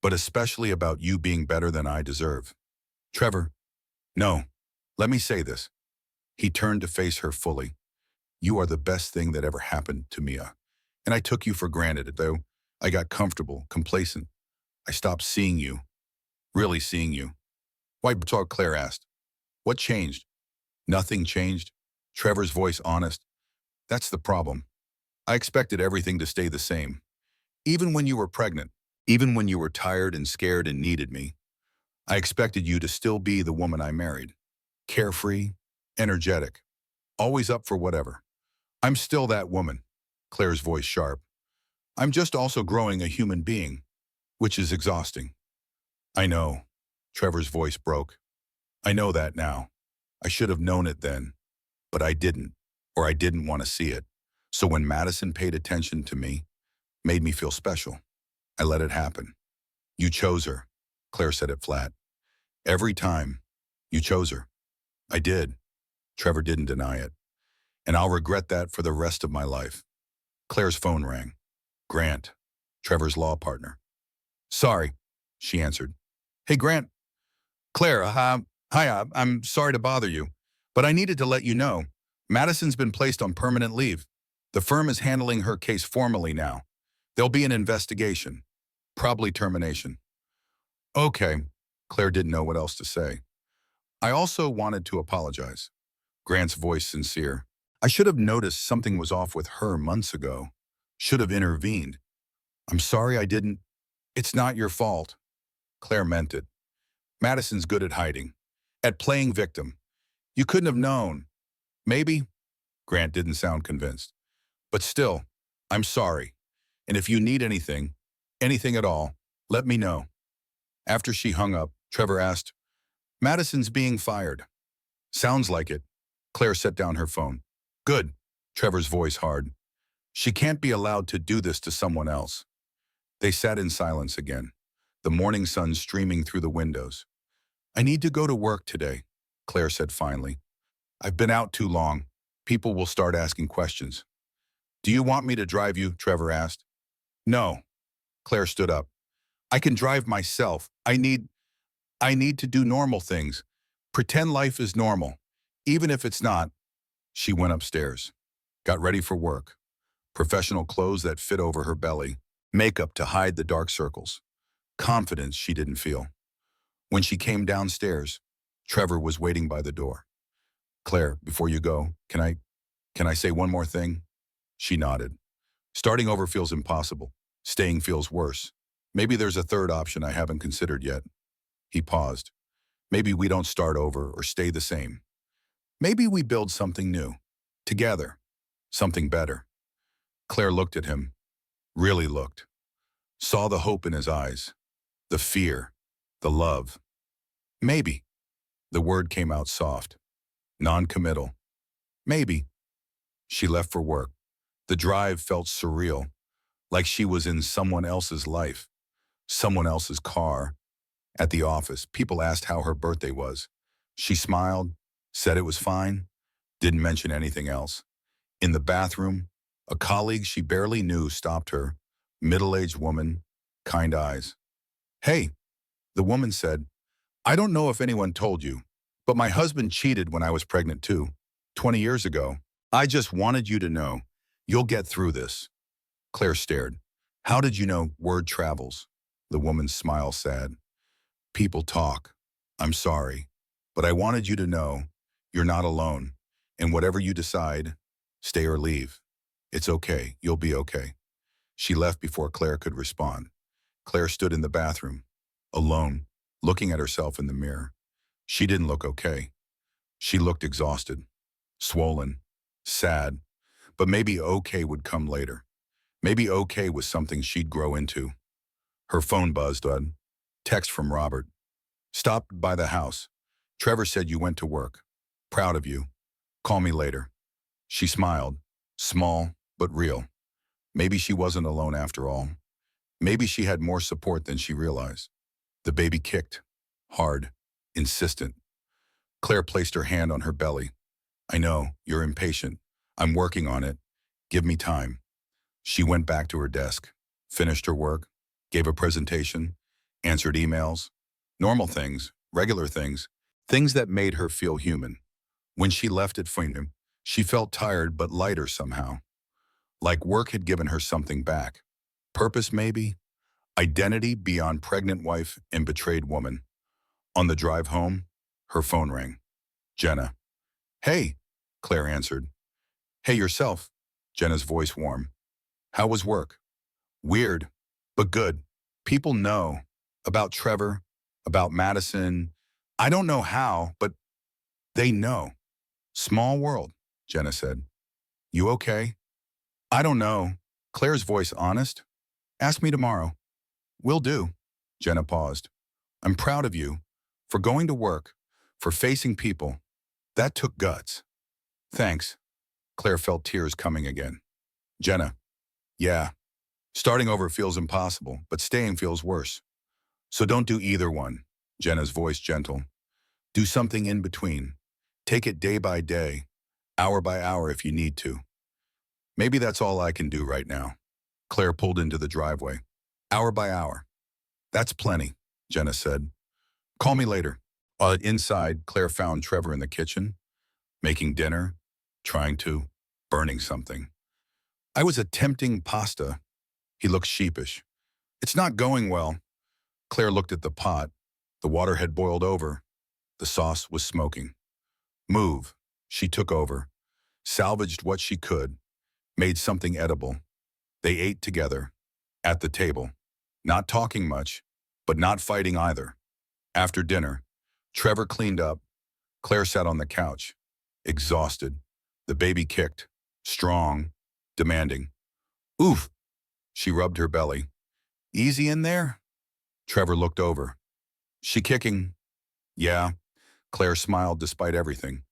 but especially about you being better than I deserve. Trevor, no, let me say this. He turned to face her fully. You are the best thing that ever happened to Mia, and I took you for granted, though I got comfortable, complacent. I stopped seeing you, really seeing you. Why, Claire asked. What changed? Nothing changed. Trevor's voice honest. That's the problem. I expected everything to stay the same. Even when you were pregnant, even when you were tired and scared and needed me, I expected you to still be the woman I married. Carefree, energetic, always up for whatever. I'm still that woman. Claire's voice sharp. I'm just also growing a human being, which is exhausting. I know. Trevor's voice broke. I know that now. I should have known it then, but I didn't, or I didn't want to see it. So when Madison paid attention to me, made me feel special, I let it happen. You chose her. Claire said it flat. Every time, you chose her. I did. Trevor didn't deny it. And I'll regret that for the rest of my life. Claire's phone rang. Grant, Trevor's law partner. Sorry, she answered. Hey, Grant. Claire, hi, I'm sorry to bother you, but I needed to let you know. Madison's been placed on permanent leave. The firm is handling her case formally now. There'll be an investigation, probably termination. Okay, Claire didn't know what else to say. I also wanted to apologize. Grant's voice sincere. I should have noticed something was off with her months ago. Should have intervened. I'm sorry I didn't. It's not your fault. Claire meant it. Madison's good at hiding, at playing victim. You couldn't have known. Maybe? Grant didn't sound convinced. But still, I'm sorry. And if you need anything at all, let me know. After she hung up, Trevor asked, Madison's being fired. Sounds like it. Claire set down her phone. Good. Trevor's voice hard. She can't be allowed to do this to someone else. They sat in silence again, the morning sun streaming through the windows. I need to go to work today, Claire said finally. I've been out too long. People will start asking questions. Do you want me to drive you? Trevor asked. No. Claire stood up. I can drive myself. I need to do normal things. Pretend life is normal, even if it's not. She went upstairs, got ready for work. Professional clothes that fit over her belly, makeup to hide the dark circles, confidence she didn't feel. When she came downstairs, Trevor was waiting by the door. Claire, before you go, can I say one more thing? She nodded. Starting over feels impossible. Staying feels worse. Maybe there's a third option I haven't considered yet. He paused. Maybe we don't start over or stay the same. Maybe we build something new. Together. Something better. Claire looked at him. Really looked. Saw the hope in his eyes. The fear. The love. Maybe. The word came out soft. Non-committal. Maybe. She left for work. The drive felt surreal, like she was in someone else's life, someone else's car. At the office, people asked how her birthday was. She smiled, said it was fine, didn't mention anything else. In the bathroom, a colleague she barely knew stopped her, middle-aged woman, kind eyes. Hey, the woman said, I don't know if anyone told you, but my husband cheated when I was pregnant too, 20 years ago. I just wanted you to know. You'll get through this. Claire stared. How did you know word travels? The woman's smile sad. People talk. I'm sorry, but I wanted you to know you're not alone. And whatever you decide, stay or leave. It's okay. You'll be okay. She left before Claire could respond. Claire stood in the bathroom, alone, looking at herself in the mirror. She didn't look okay. She looked exhausted, swollen, sad, but maybe okay would come later. Maybe okay was something she'd grow into. Her phone buzzed on. Text from Robert. Stopped by the house. Trevor said you went to work. Proud of you. Call me later. She smiled. Small, but real. Maybe she wasn't alone after all. Maybe she had more support than she realized. The baby kicked. Hard. Insistent. Claire placed her hand on her belly. I know, you're impatient. I'm working on it. Give me time. She went back to her desk, finished her work, gave a presentation, answered emails. Normal things, regular things, things that made her feel human. When she left it for him, she felt tired but lighter somehow. Like work had given her something back. Purpose maybe? Identity beyond pregnant wife and betrayed woman. On the drive home, her phone rang. Jenna. Hey, Claire answered. Hey yourself, Jenna's voice warm. How was work? Weird, but good. People know about Trevor, about Madison. I don't know how, but they know. Small world, Jenna said. You okay? I don't know. Claire's voice honest. Ask me tomorrow. Will do. Jenna paused. I'm proud of you. For going to work. For facing people. That took guts. Thanks. Claire felt tears coming again. Jenna. Yeah. Starting over feels impossible, but staying feels worse. So don't do either one. Jenna's voice gentle. Do something in between. Take it day by day, hour by hour if you need to. Maybe that's all I can do right now. Claire pulled into the driveway. Hour by hour. That's plenty, Jenna said. Call me later. Inside, Claire found Trevor in the kitchen, making dinner, burning something. I was attempting pasta. He looked sheepish. It's not going well. Claire looked at the pot. The water had boiled over. The sauce was smoking. Move. She took over, salvaged what she could, made something edible. They ate together, at the table, not talking much, but not fighting either. After dinner, Trevor cleaned up. Claire sat on the couch, exhausted. The baby kicked, strong, demanding. Oof! She rubbed her belly. Easy in there? Trevor looked over. She kicking? Yeah. Claire smiled despite everything.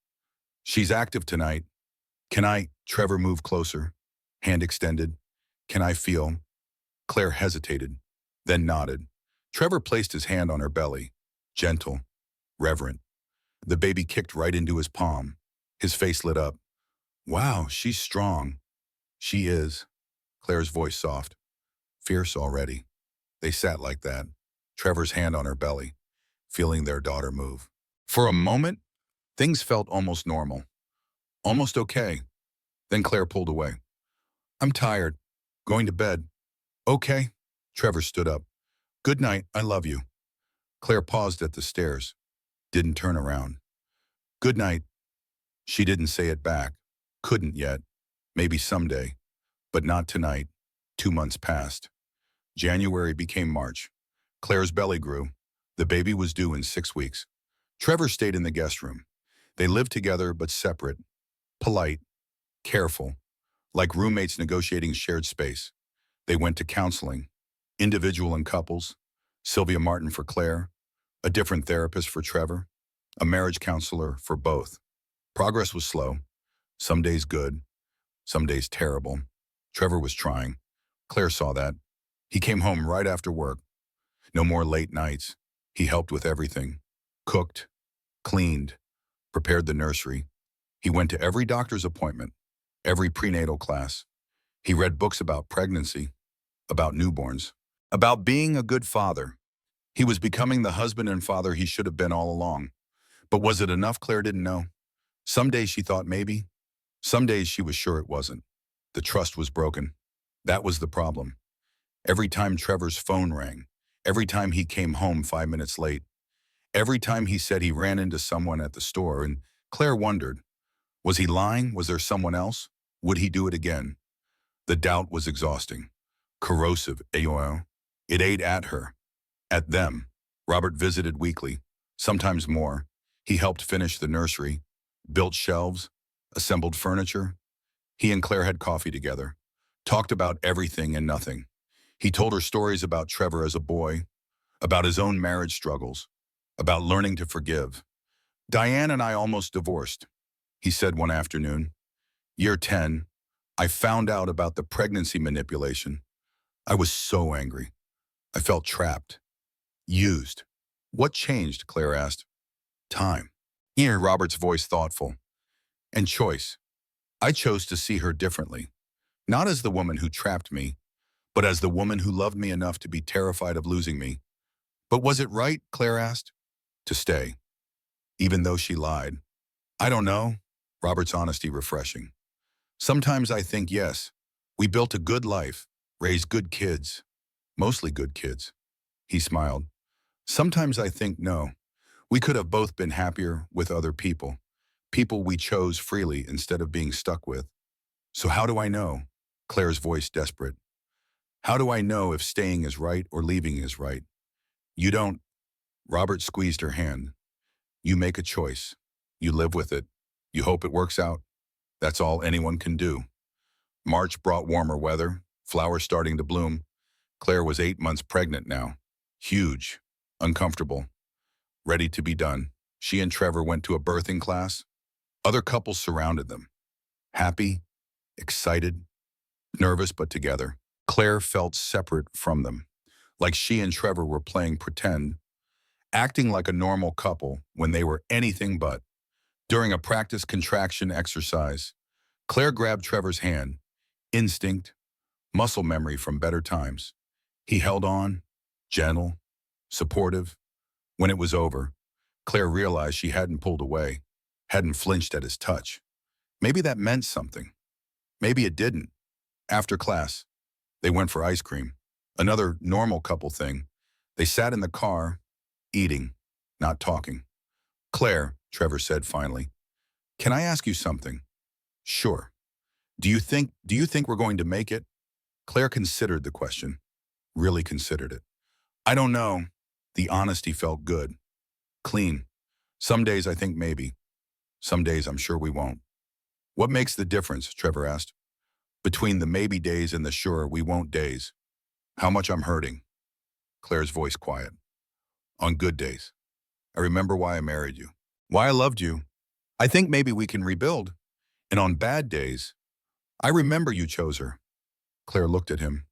She's active tonight. Can I? Trevor moved closer, hand extended. Can I feel? Claire hesitated, then nodded. Trevor placed his hand on her belly, gentle, reverent. The baby kicked right into his palm. His face lit up. Wow, she's strong. She is. Claire's voice soft. Fierce already. They sat like that, Trevor's hand on her belly, feeling their daughter move. For a moment, things felt almost normal. Almost okay. Then Claire pulled away. I'm tired. Going to bed. Okay. Trevor stood up. Good night. I love you. Claire paused at the stairs. Didn't turn around. Good night. She didn't say it back. Couldn't yet. Maybe someday. But not tonight. 2 months passed. January became March. Claire's belly grew. The baby was due in 6 weeks. Trevor stayed in the guest room. They lived together but separate. Polite. Careful. Like roommates negotiating shared space. They went to counseling. Individual and couples. Sylvia Martin for Claire. A different therapist for Trevor. A marriage counselor for both. Progress was slow. Some days good. Some days terrible. Trevor was trying. Claire saw that. He came home right after work. No more late nights. He helped with everything. Cooked, cleaned, prepared the nursery. He went to every doctor's appointment, every prenatal class. He read books about pregnancy, about newborns, about being a good father. He was becoming the husband and father he should have been all along. But was it enough? Claire didn't know. Some days she thought maybe. Some days she was sure it wasn't. The trust was broken. That was the problem. Every time Trevor's phone rang, every time he came home 5 minutes late, every time he said he ran into someone at the store, and Claire wondered, was he lying? Was there someone else? Would he do it again? The doubt was exhausting, corrosive. It ate at her, at them. Robert visited weekly, sometimes more. He helped finish the nursery, built shelves, assembled furniture. He and Claire had coffee together, talked about everything and nothing. He told her stories about Trevor as a boy, about his own marriage struggles, about learning to forgive. Diane and I almost divorced, he said one afternoon. Year 10, I found out about the pregnancy manipulation. I was so angry. I felt trapped, used. What changed? Claire asked. Time. Here, Robert's voice thoughtful. And choice. I chose to see her differently. Not as the woman who trapped me, but as the woman who loved me enough to be terrified of losing me. But was it right, Claire asked, to stay, even though she lied? I don't know. Robert's honesty refreshing. Sometimes I think yes. We built a good life, raised good kids, mostly good kids. He smiled. Sometimes I think no. We could have both been happier with other people, people we chose freely instead of being stuck with. So how do I know? Claire's voice desperate. How do I know if staying is right or leaving is right? You don't. Robert squeezed her hand. You make a choice. You live with it. You hope it works out. That's all anyone can do. March brought warmer weather, flowers starting to bloom. Claire was 8 months pregnant now. Huge, uncomfortable, ready to be done. She and Trevor went to a birthing class. Other couples surrounded them. Happy, excited, nervous but together. Claire felt separate from them, like she and Trevor were playing pretend, acting like a normal couple when they were anything but. During a practice contraction exercise, Claire grabbed Trevor's hand. Instinct, muscle memory from better times. He held on, gentle, supportive. When it was over, Claire realized she hadn't pulled away, hadn't flinched at his touch. Maybe that meant something. Maybe it didn't. After class, they went for ice cream. Another normal couple thing. They sat in the car, eating, not talking. Claire, Trevor said finally, can I ask you something? Sure. Do you think we're going to make it? Claire considered the question, really considered it. I don't know. The honesty felt good, clean. Some days I think maybe. Some days I'm sure we won't. What makes the difference, Trevor asked, between the maybe days and the sure we won't days? How much I'm hurting. Claire's voice quiet. On good days, I remember why I married you, why I loved you. I think maybe we can rebuild. And on bad days, I remember you chose her. Claire looked at him.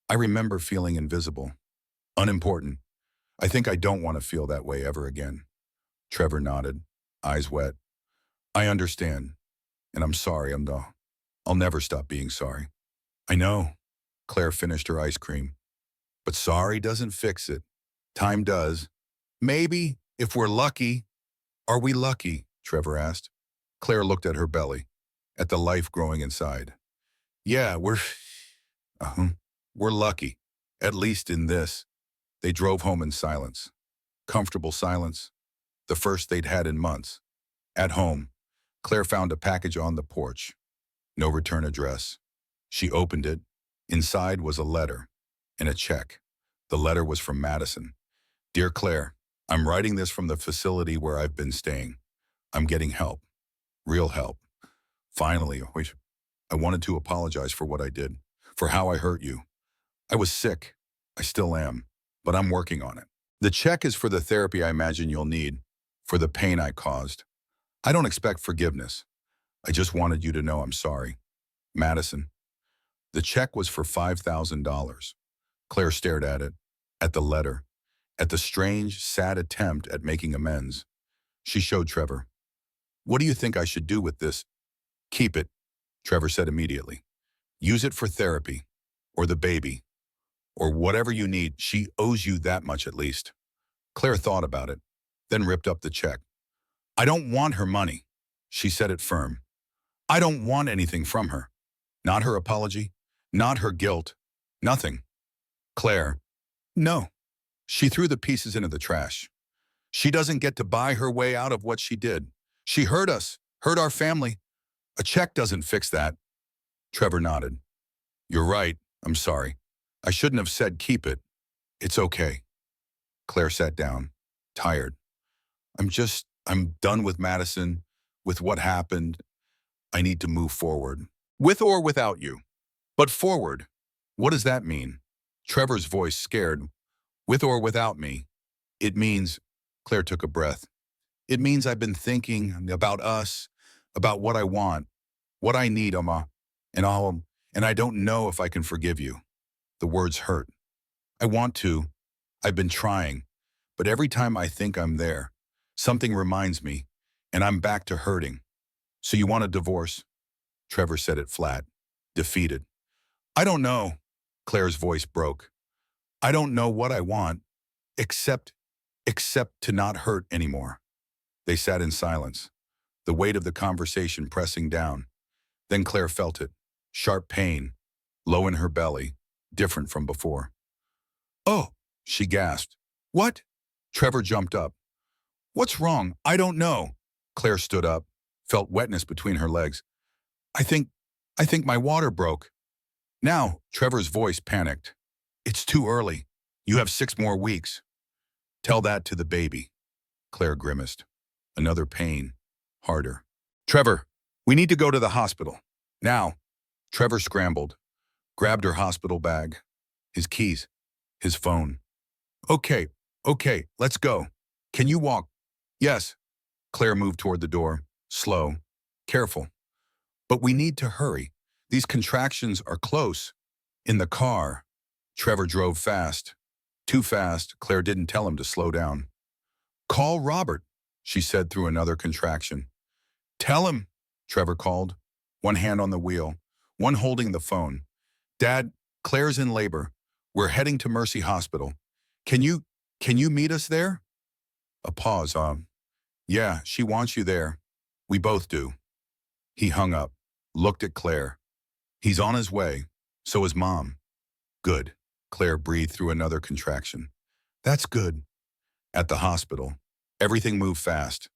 I remember feeling invisible, unimportant. I think I don't want to feel that way ever again. Trevor nodded, eyes wet. I understand, and I'm sorry. I'll never stop being sorry. I know. Claire finished her ice cream. But sorry doesn't fix it. Time does. Maybe, if we're lucky. Are we lucky? Trevor asked. Claire looked at her belly, at the life growing inside. Yeah, we're lucky, at least in this. They drove home in silence. Comfortable silence. The first they'd had in months. At home, Claire found a package on the porch. No return address. She opened it. Inside was a letter and a check. The letter was from Madison. Dear Claire, I'm writing this from the facility where I've been staying. I'm getting help. Real help. Finally, I wanted to apologize for what I did, for how I hurt you. I was sick. I still am, but I'm working on it. The check is for the therapy I imagine you'll need, for the pain I caused. I don't expect forgiveness. I just wanted you to know I'm sorry. Madison. The check was for $5,000. Claire stared at it, at the letter, at the strange, sad attempt at making amends. She showed Trevor. What do you think I should do with this? Keep it, Trevor said immediately. Use it for therapy, or the baby, or whatever you need. She owes you that much at least. Claire thought about it, then ripped up the check. I don't want her money. She said it firm. I don't want anything from her. Not her apology, not her guilt, nothing. Claire, no. She threw the pieces into the trash. She doesn't get to buy her way out of what she did. She hurt us, hurt our family. A check doesn't fix that. Trevor nodded. You're right. I'm sorry. I shouldn't have said keep it. It's okay. Claire sat down, tired. I'm done with Madison, with what happened. I need to move forward. With or without you. But forward. What does that mean? Trevor's voice scared. With or without me. It means, Claire took a breath. It means I've been thinking about us, about what I want, what I need, Amma, and I don't know if I can forgive you. The words hurt. I want to. I've been trying. But every time I think I'm there, something reminds me, and I'm back to hurting. So you want a divorce? Trevor said it flat, defeated. I don't know. Claire's voice broke. I don't know what I want, except to not hurt anymore. They sat in silence, the weight of the conversation pressing down. Then Claire felt it, sharp pain, low in her belly, different from before. Oh, she gasped. What? Trevor jumped up. What's wrong? I don't know. Claire stood up, felt wetness between her legs. I think my water broke. Now, Trevor's voice panicked. It's too early. You have 6 more weeks. Tell that to the baby. Claire grimaced. Another pain, harder. Trevor, we need to go to the hospital. Now. Trevor scrambled, grabbed her hospital bag. his keys, his phone. Okay, okay, let's go. Can you walk? Yes. Claire moved toward the door, slow, careful. But we need to hurry. These contractions are close. In the car, Trevor drove fast. Too fast, Claire didn't tell him to slow down. Call Robert, she said through another contraction. Tell him, Trevor called, one hand on the wheel, one holding the phone. Dad, Claire's in labor. We're heading to Mercy Hospital. Can you meet us there? A pause. Yeah, she wants you there. We both do. He hung up, looked at Claire. He's on his way. So is Mom. Good. Claire breathed through another contraction. That's good. At the hospital, everything moved fast.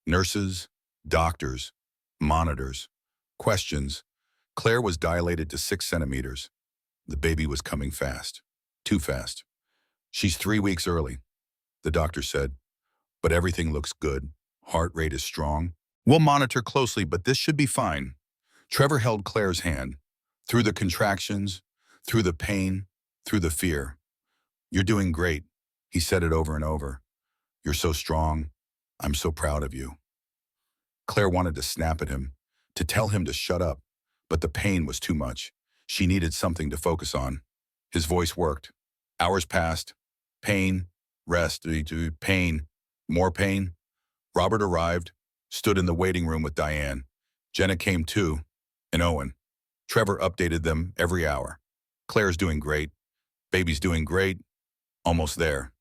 Nurses, doctors, monitors, questions. Claire was dilated to 6 centimeters. The baby was coming fast. Too fast. She's 3 weeks early, the doctor said. But everything looks good. Heart rate is strong. We'll monitor closely, but this should be fine. Trevor held Claire's hand. Through the contractions, through the pain, through the fear. You're doing great. He said it over and over. You're so strong. I'm so proud of you. Claire wanted to snap at him, to tell him to shut up, but the pain was too much. She needed something to focus on. His voice worked. Hours passed. Pain, rest, pain, more pain. Robert arrived, stood in the waiting room with Diane. Jenna came too, and Owen. Trevor updated them every hour. Claire's doing great. Baby's doing great. Almost there.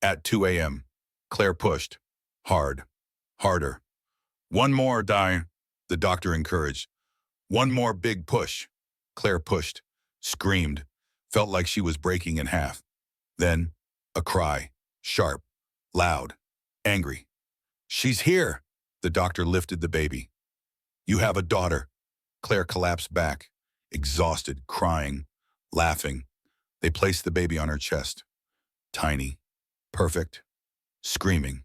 At 2 a.m., Claire pushed. Hard. Harder. One more, Diane, the doctor encouraged. One more big push. Claire pushed, screamed, felt like she was breaking in half. Then, a cry, sharp, loud, angry. She's here. The doctor lifted the baby. You have a daughter. Claire collapsed back, exhausted, crying, laughing. They placed the baby on her chest. Tiny, perfect, screaming.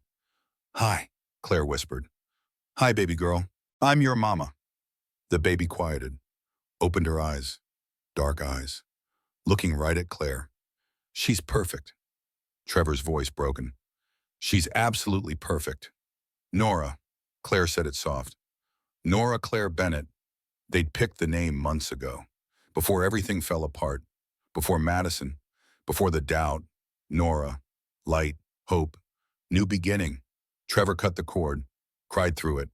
Hi, Claire whispered. Hi, baby girl. I'm your mama. The baby quieted, opened her eyes, dark eyes, looking right at Claire. She's perfect. Trevor's voice broken. She's absolutely perfect. Nora, Claire said it soft. Nora Claire Bennett. They'd picked the name months ago, before everything fell apart, before Madison, before the doubt. Nora, light, hope, new beginning. Trevor cut the cord, cried through it.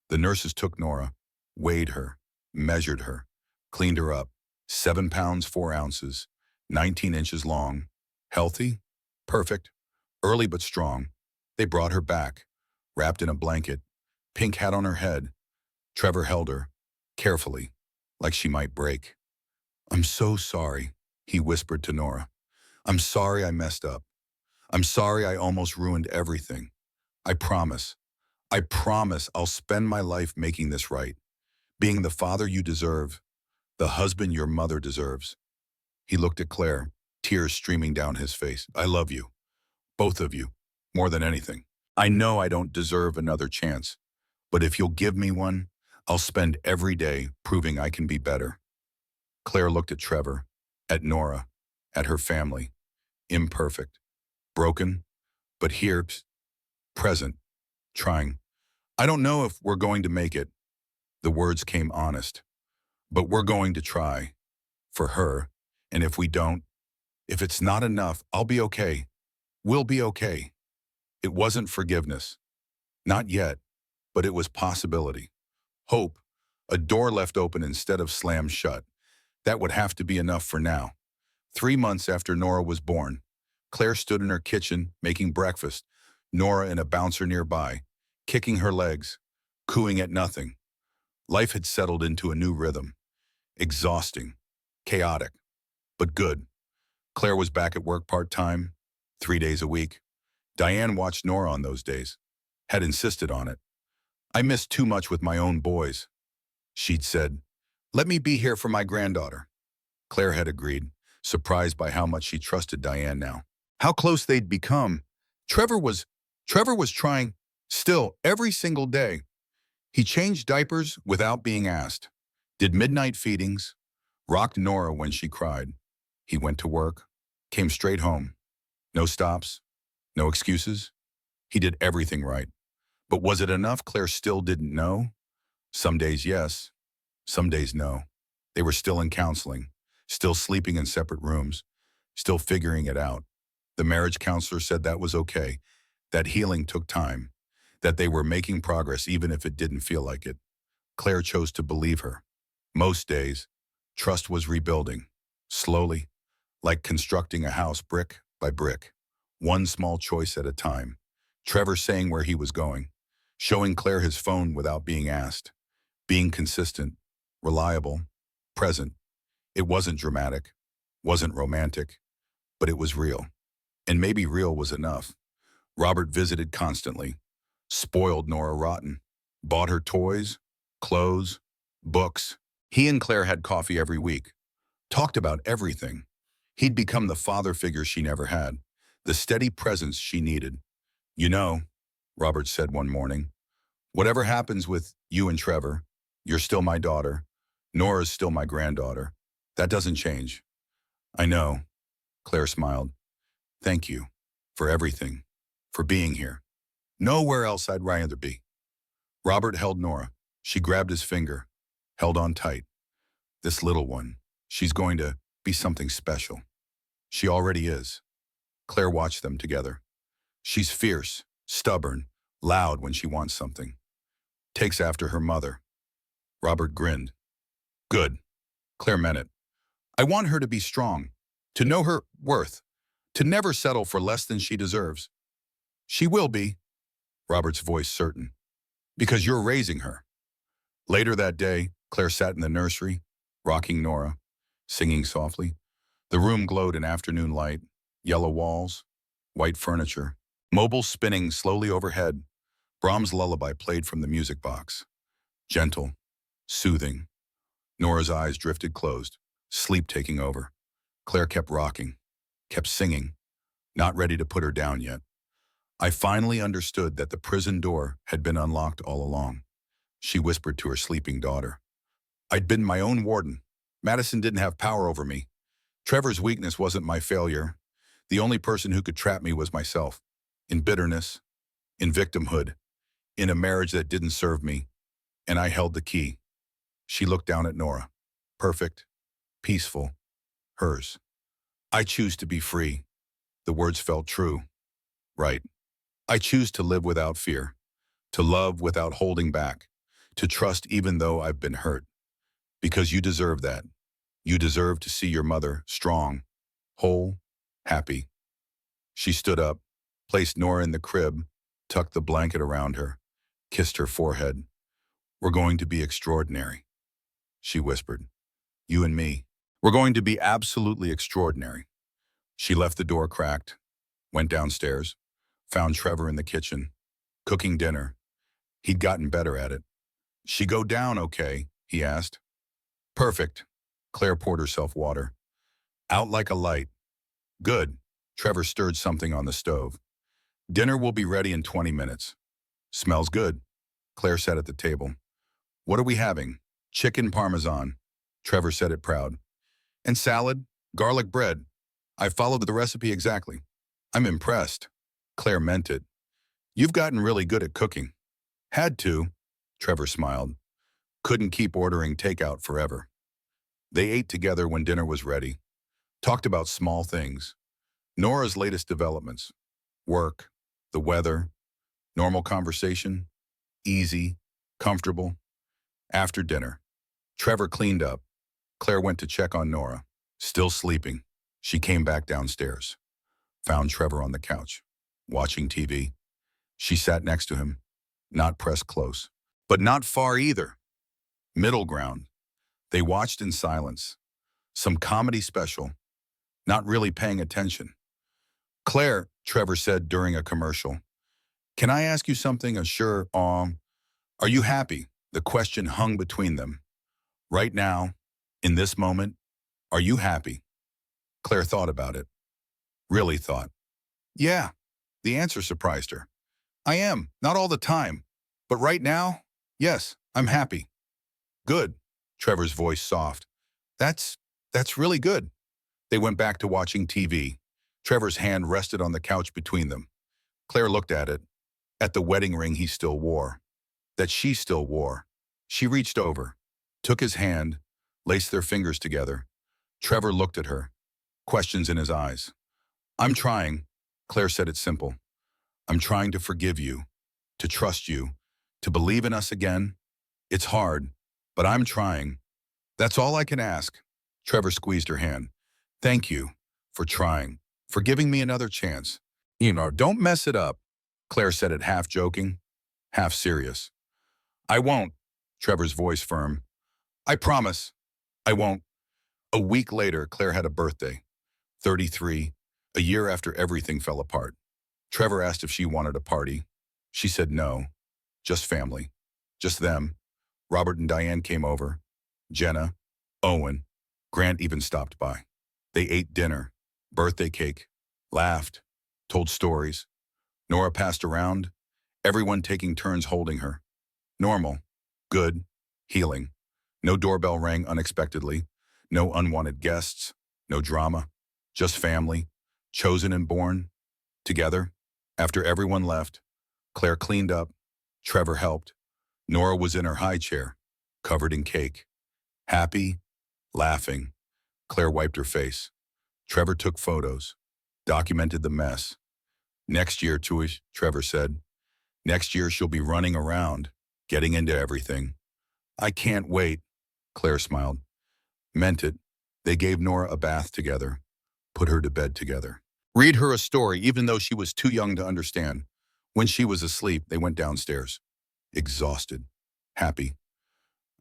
The nurses took Nora, weighed her, measured her, cleaned her up. 7 pounds, 4 ounces, 19 inches long. Healthy? Perfect. Early but strong. They brought her back, wrapped in a blanket, pink hat on her head. Trevor held her, carefully, like she might break. I'm so sorry, he whispered to Nora. I'm sorry I messed up. I'm sorry I almost ruined everything. I promise I'll spend my life making this right, being the father you deserve, the husband your mother deserves. He looked at Claire, tears streaming down his face. I love you, both of you, more than anything. I know I don't deserve another chance, but if you'll give me one, I'll spend every day proving I can be better. Claire looked at Trevor, at Nora, at her family. Imperfect, broken, but here, present, trying. I don't know if we're going to make it. The words came honest. But we're going to try. For her. And if we don't, if it's not enough, I'll be okay. We'll be okay. It wasn't forgiveness. Not yet. But it was possibility. Hope. A door left open instead of slammed shut. That would have to be enough for now. 3 months after Nora was born, Claire stood in her kitchen making breakfast, Nora in a bouncer nearby, kicking her legs, cooing at nothing. Life had settled into a new rhythm. Exhausting, chaotic, but good. Claire was back at work part-time, 3 days a week. Diane watched Nora on those days, had insisted on it. I missed too much with my own boys. She'd said, let me be here for my granddaughter. Claire had agreed, surprised by how much she trusted Diane now. How close they'd become. Trevor was trying, still, every single day. He changed diapers without being asked, did midnight feedings, rocked Nora when she cried. He went to work, Came straight home. No stops, no excuses. He did everything right. But was it enough? Claire still didn't know. Some days, yes. Some days, no. They were still in counseling, still sleeping in separate rooms, still figuring it out. The marriage counselor said that was okay, that healing took time, that they were making progress even if it didn't feel like it. Claire chose to believe her. Most days, trust was rebuilding, slowly, like constructing a house brick by brick, one small choice at a time. Trevor saying where he was going, showing Claire his phone without being asked, being consistent, reliable, present. It wasn't dramatic, wasn't romantic, but it was real. And maybe real was enough. Robert visited constantly, spoiled Nora rotten, bought her toys, clothes, books. He and Claire had coffee every week, talked about everything. He'd become the father figure she never had, the steady presence she needed. You know, Robert said one morning, whatever happens with you and Trevor, you're still my daughter. Nora's still my granddaughter. That doesn't change. I know, Claire smiled. Thank you for everything, for being here. Nowhere else I'd rather be. Robert held Nora. She grabbed his finger, held on tight. This little one, she's going to be something special. She already is. Claire watched them together. She's fierce, stubborn, loud when she wants something. Takes after her mother. Robert grinned. Good. Claire meant it. I want her to be strong, to know her worth, to never settle for less than she deserves. She will be, Robert's voice certain, because you're raising her. Later that day, Claire sat in the nursery, rocking Nora, singing softly. The room glowed in afternoon light, yellow walls, white furniture. Mobiles spinning slowly overhead. Brahms' lullaby played from the music box. Gentle, soothing. Nora's eyes drifted closed, sleep taking over. Claire kept rocking, kept singing, not ready to put her down yet. I finally understood that the prison door had been unlocked all along, she whispered to her sleeping daughter. I'd been my own warden. Madison didn't have power over me. Trevor's weakness wasn't my failure. The only person who could trap me was myself. In bitterness, in victimhood, in a marriage that didn't serve me. And I held the key. She looked down at Nora. Perfect, peaceful, hers. I choose to be free. The words felt true. Right. I choose to live without fear, to love without holding back, to trust even though I've been hurt. Because you deserve that. You deserve to see your mother strong, whole, happy. She stood up, placed Nora in the crib, tucked the blanket around her, kissed her forehead. We're going to be extraordinary, she whispered. You and me. We're going to be absolutely extraordinary. She left the door cracked, went downstairs, found Trevor in the kitchen, cooking dinner. He'd gotten better at it. She go down okay? He asked. Perfect. Claire poured herself water. Out like a light. Good. Trevor stirred something on the stove. Dinner will be ready in 20 minutes. Smells good. Claire sat at the table. What are we having? Chicken parmesan. Trevor said it proud. And salad, garlic bread. I followed the recipe exactly. I'm impressed. Claire meant it. You've gotten really good at cooking. Had to, Trevor smiled. Couldn't keep ordering takeout forever. They ate together when dinner was ready. Talked about small things. Nora's latest developments. Work, the weather, normal conversation, easy, comfortable. After dinner, Trevor cleaned up. Claire went to check on Nora. Still sleeping. She came back downstairs. Found Trevor on the couch, watching TV. She sat next to him, not pressed close, but not far either. Middle ground. They watched in silence. Some comedy special, not really paying attention. Claire, Trevor said during a commercial, can I ask you something? Sure. Are you happy? The question hung between them. Right now, in this moment, are you happy? Claire thought about it. Really thought. Yeah, the answer surprised her. I am, not all the time, but right now, yes, I'm happy. Good. Trevor's voice soft. That's really good. They went back to watching TV, Trevor's hand rested on the couch between them. Claire looked at the wedding ring he still wore, that she still wore. She reached over, took his hand, laced their fingers together. Trevor looked at her, questions in his eyes. I'm trying, Claire said it simple. I'm trying to forgive you, to trust you, to believe in us again. It's hard, but I'm trying. That's all I can ask. Trevor squeezed her hand. Thank you for trying, for giving me another chance. Don't mess it up, Claire said it half joking, half serious. I won't, Trevor's voice firm. I promise, I won't. A week later, Claire had a birthday, 33, a year after everything fell apart. Trevor asked if she wanted a party. She said no, just family, just them. Robert and Diane came over. Jenna, Owen, Grant even stopped by. They ate dinner, birthday cake, laughed, told stories. Nora passed around, everyone taking turns holding her. Normal, good, healing. No doorbell rang unexpectedly, no unwanted guests, no drama, just family, chosen and born, together. After everyone left, Claire cleaned up, Trevor helped. Nora was in her high chair, covered in cake. Happy, laughing. Claire wiped her face. Trevor took photos, documented the mess. Next year, Tuish, Trevor said. Next year she'll be running around, getting into everything. I can't wait, Claire smiled. Meant it. They gave Nora a bath together, put her to bed together. Read her a story even though she was too young to understand. When she was asleep, they went downstairs. Exhausted, happy.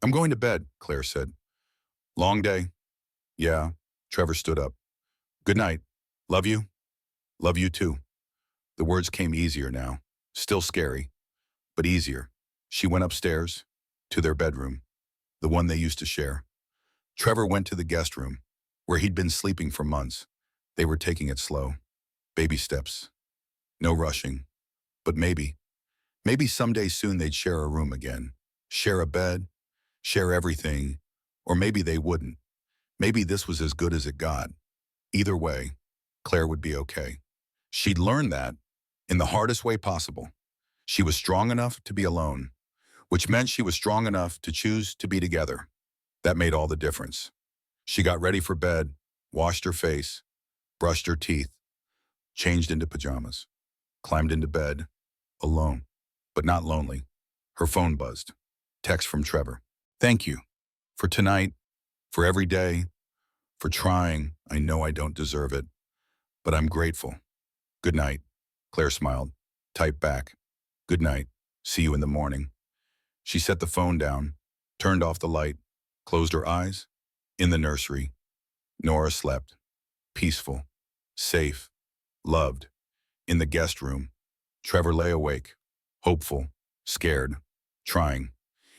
I'm going to bed, Claire said. Long day? Yeah, Trevor stood up. Good night. Love you? Love you too. The words came easier now, still scary, but easier. She went upstairs, to their bedroom, the one they used to share. Trevor went to the guest room, where he'd been sleeping for months. They were taking it slow. Baby steps. No rushing. But maybe someday soon they'd share a room again. Share a bed, share everything, or maybe they wouldn't. Maybe this was as good as it got. Either way, Claire would be okay. She'd learned that in the hardest way possible. She was strong enough to be alone, which meant she was strong enough to choose to be together. That made all the difference. She got ready for bed, washed her face, brushed her teeth, changed into pajamas, climbed into bed, alone, but not lonely. Her phone buzzed. Text from Trevor. Thank you for tonight, for every day, for trying. I know I don't deserve it, but I'm grateful. Good night. Claire smiled. Typed back. Good night. See you in the morning. She set the phone down, turned off the light, closed her eyes. In the nursery, Nora slept. Peaceful, safe, loved. In the guest room, Trevor lay awake, hopeful, scared, trying.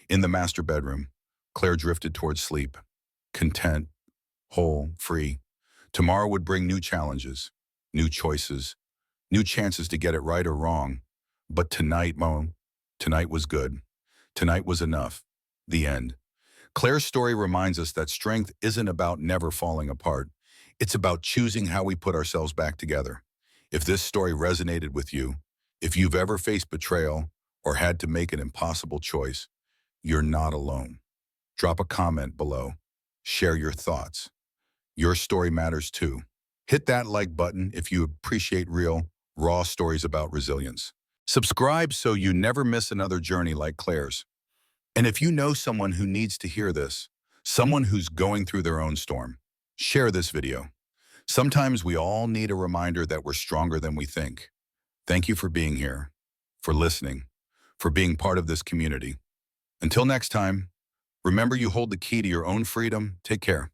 In the master bedroom, Claire drifted towards sleep, content, whole, free. Tomorrow would bring new challenges, new choices, new chances to get it right or wrong. But tonight was good. Tonight was enough. The end. Claire's story reminds us that strength isn't about never falling apart. It's about choosing how we put ourselves back together. If this story resonated with you, if you've ever faced betrayal or had to make an impossible choice, you're not alone. Drop a comment below. Share your thoughts. Your story matters too. Hit that like button if you appreciate real, raw stories about resilience. Subscribe so you never miss another journey like Claire's. And if you know someone who needs to hear this, someone who's going through their own storm, share this video. Sometimes we all need a reminder that we're stronger than we think. Thank you for being here, for listening, for being part of this community. Until next time, remember you hold the key to your own freedom. Take care.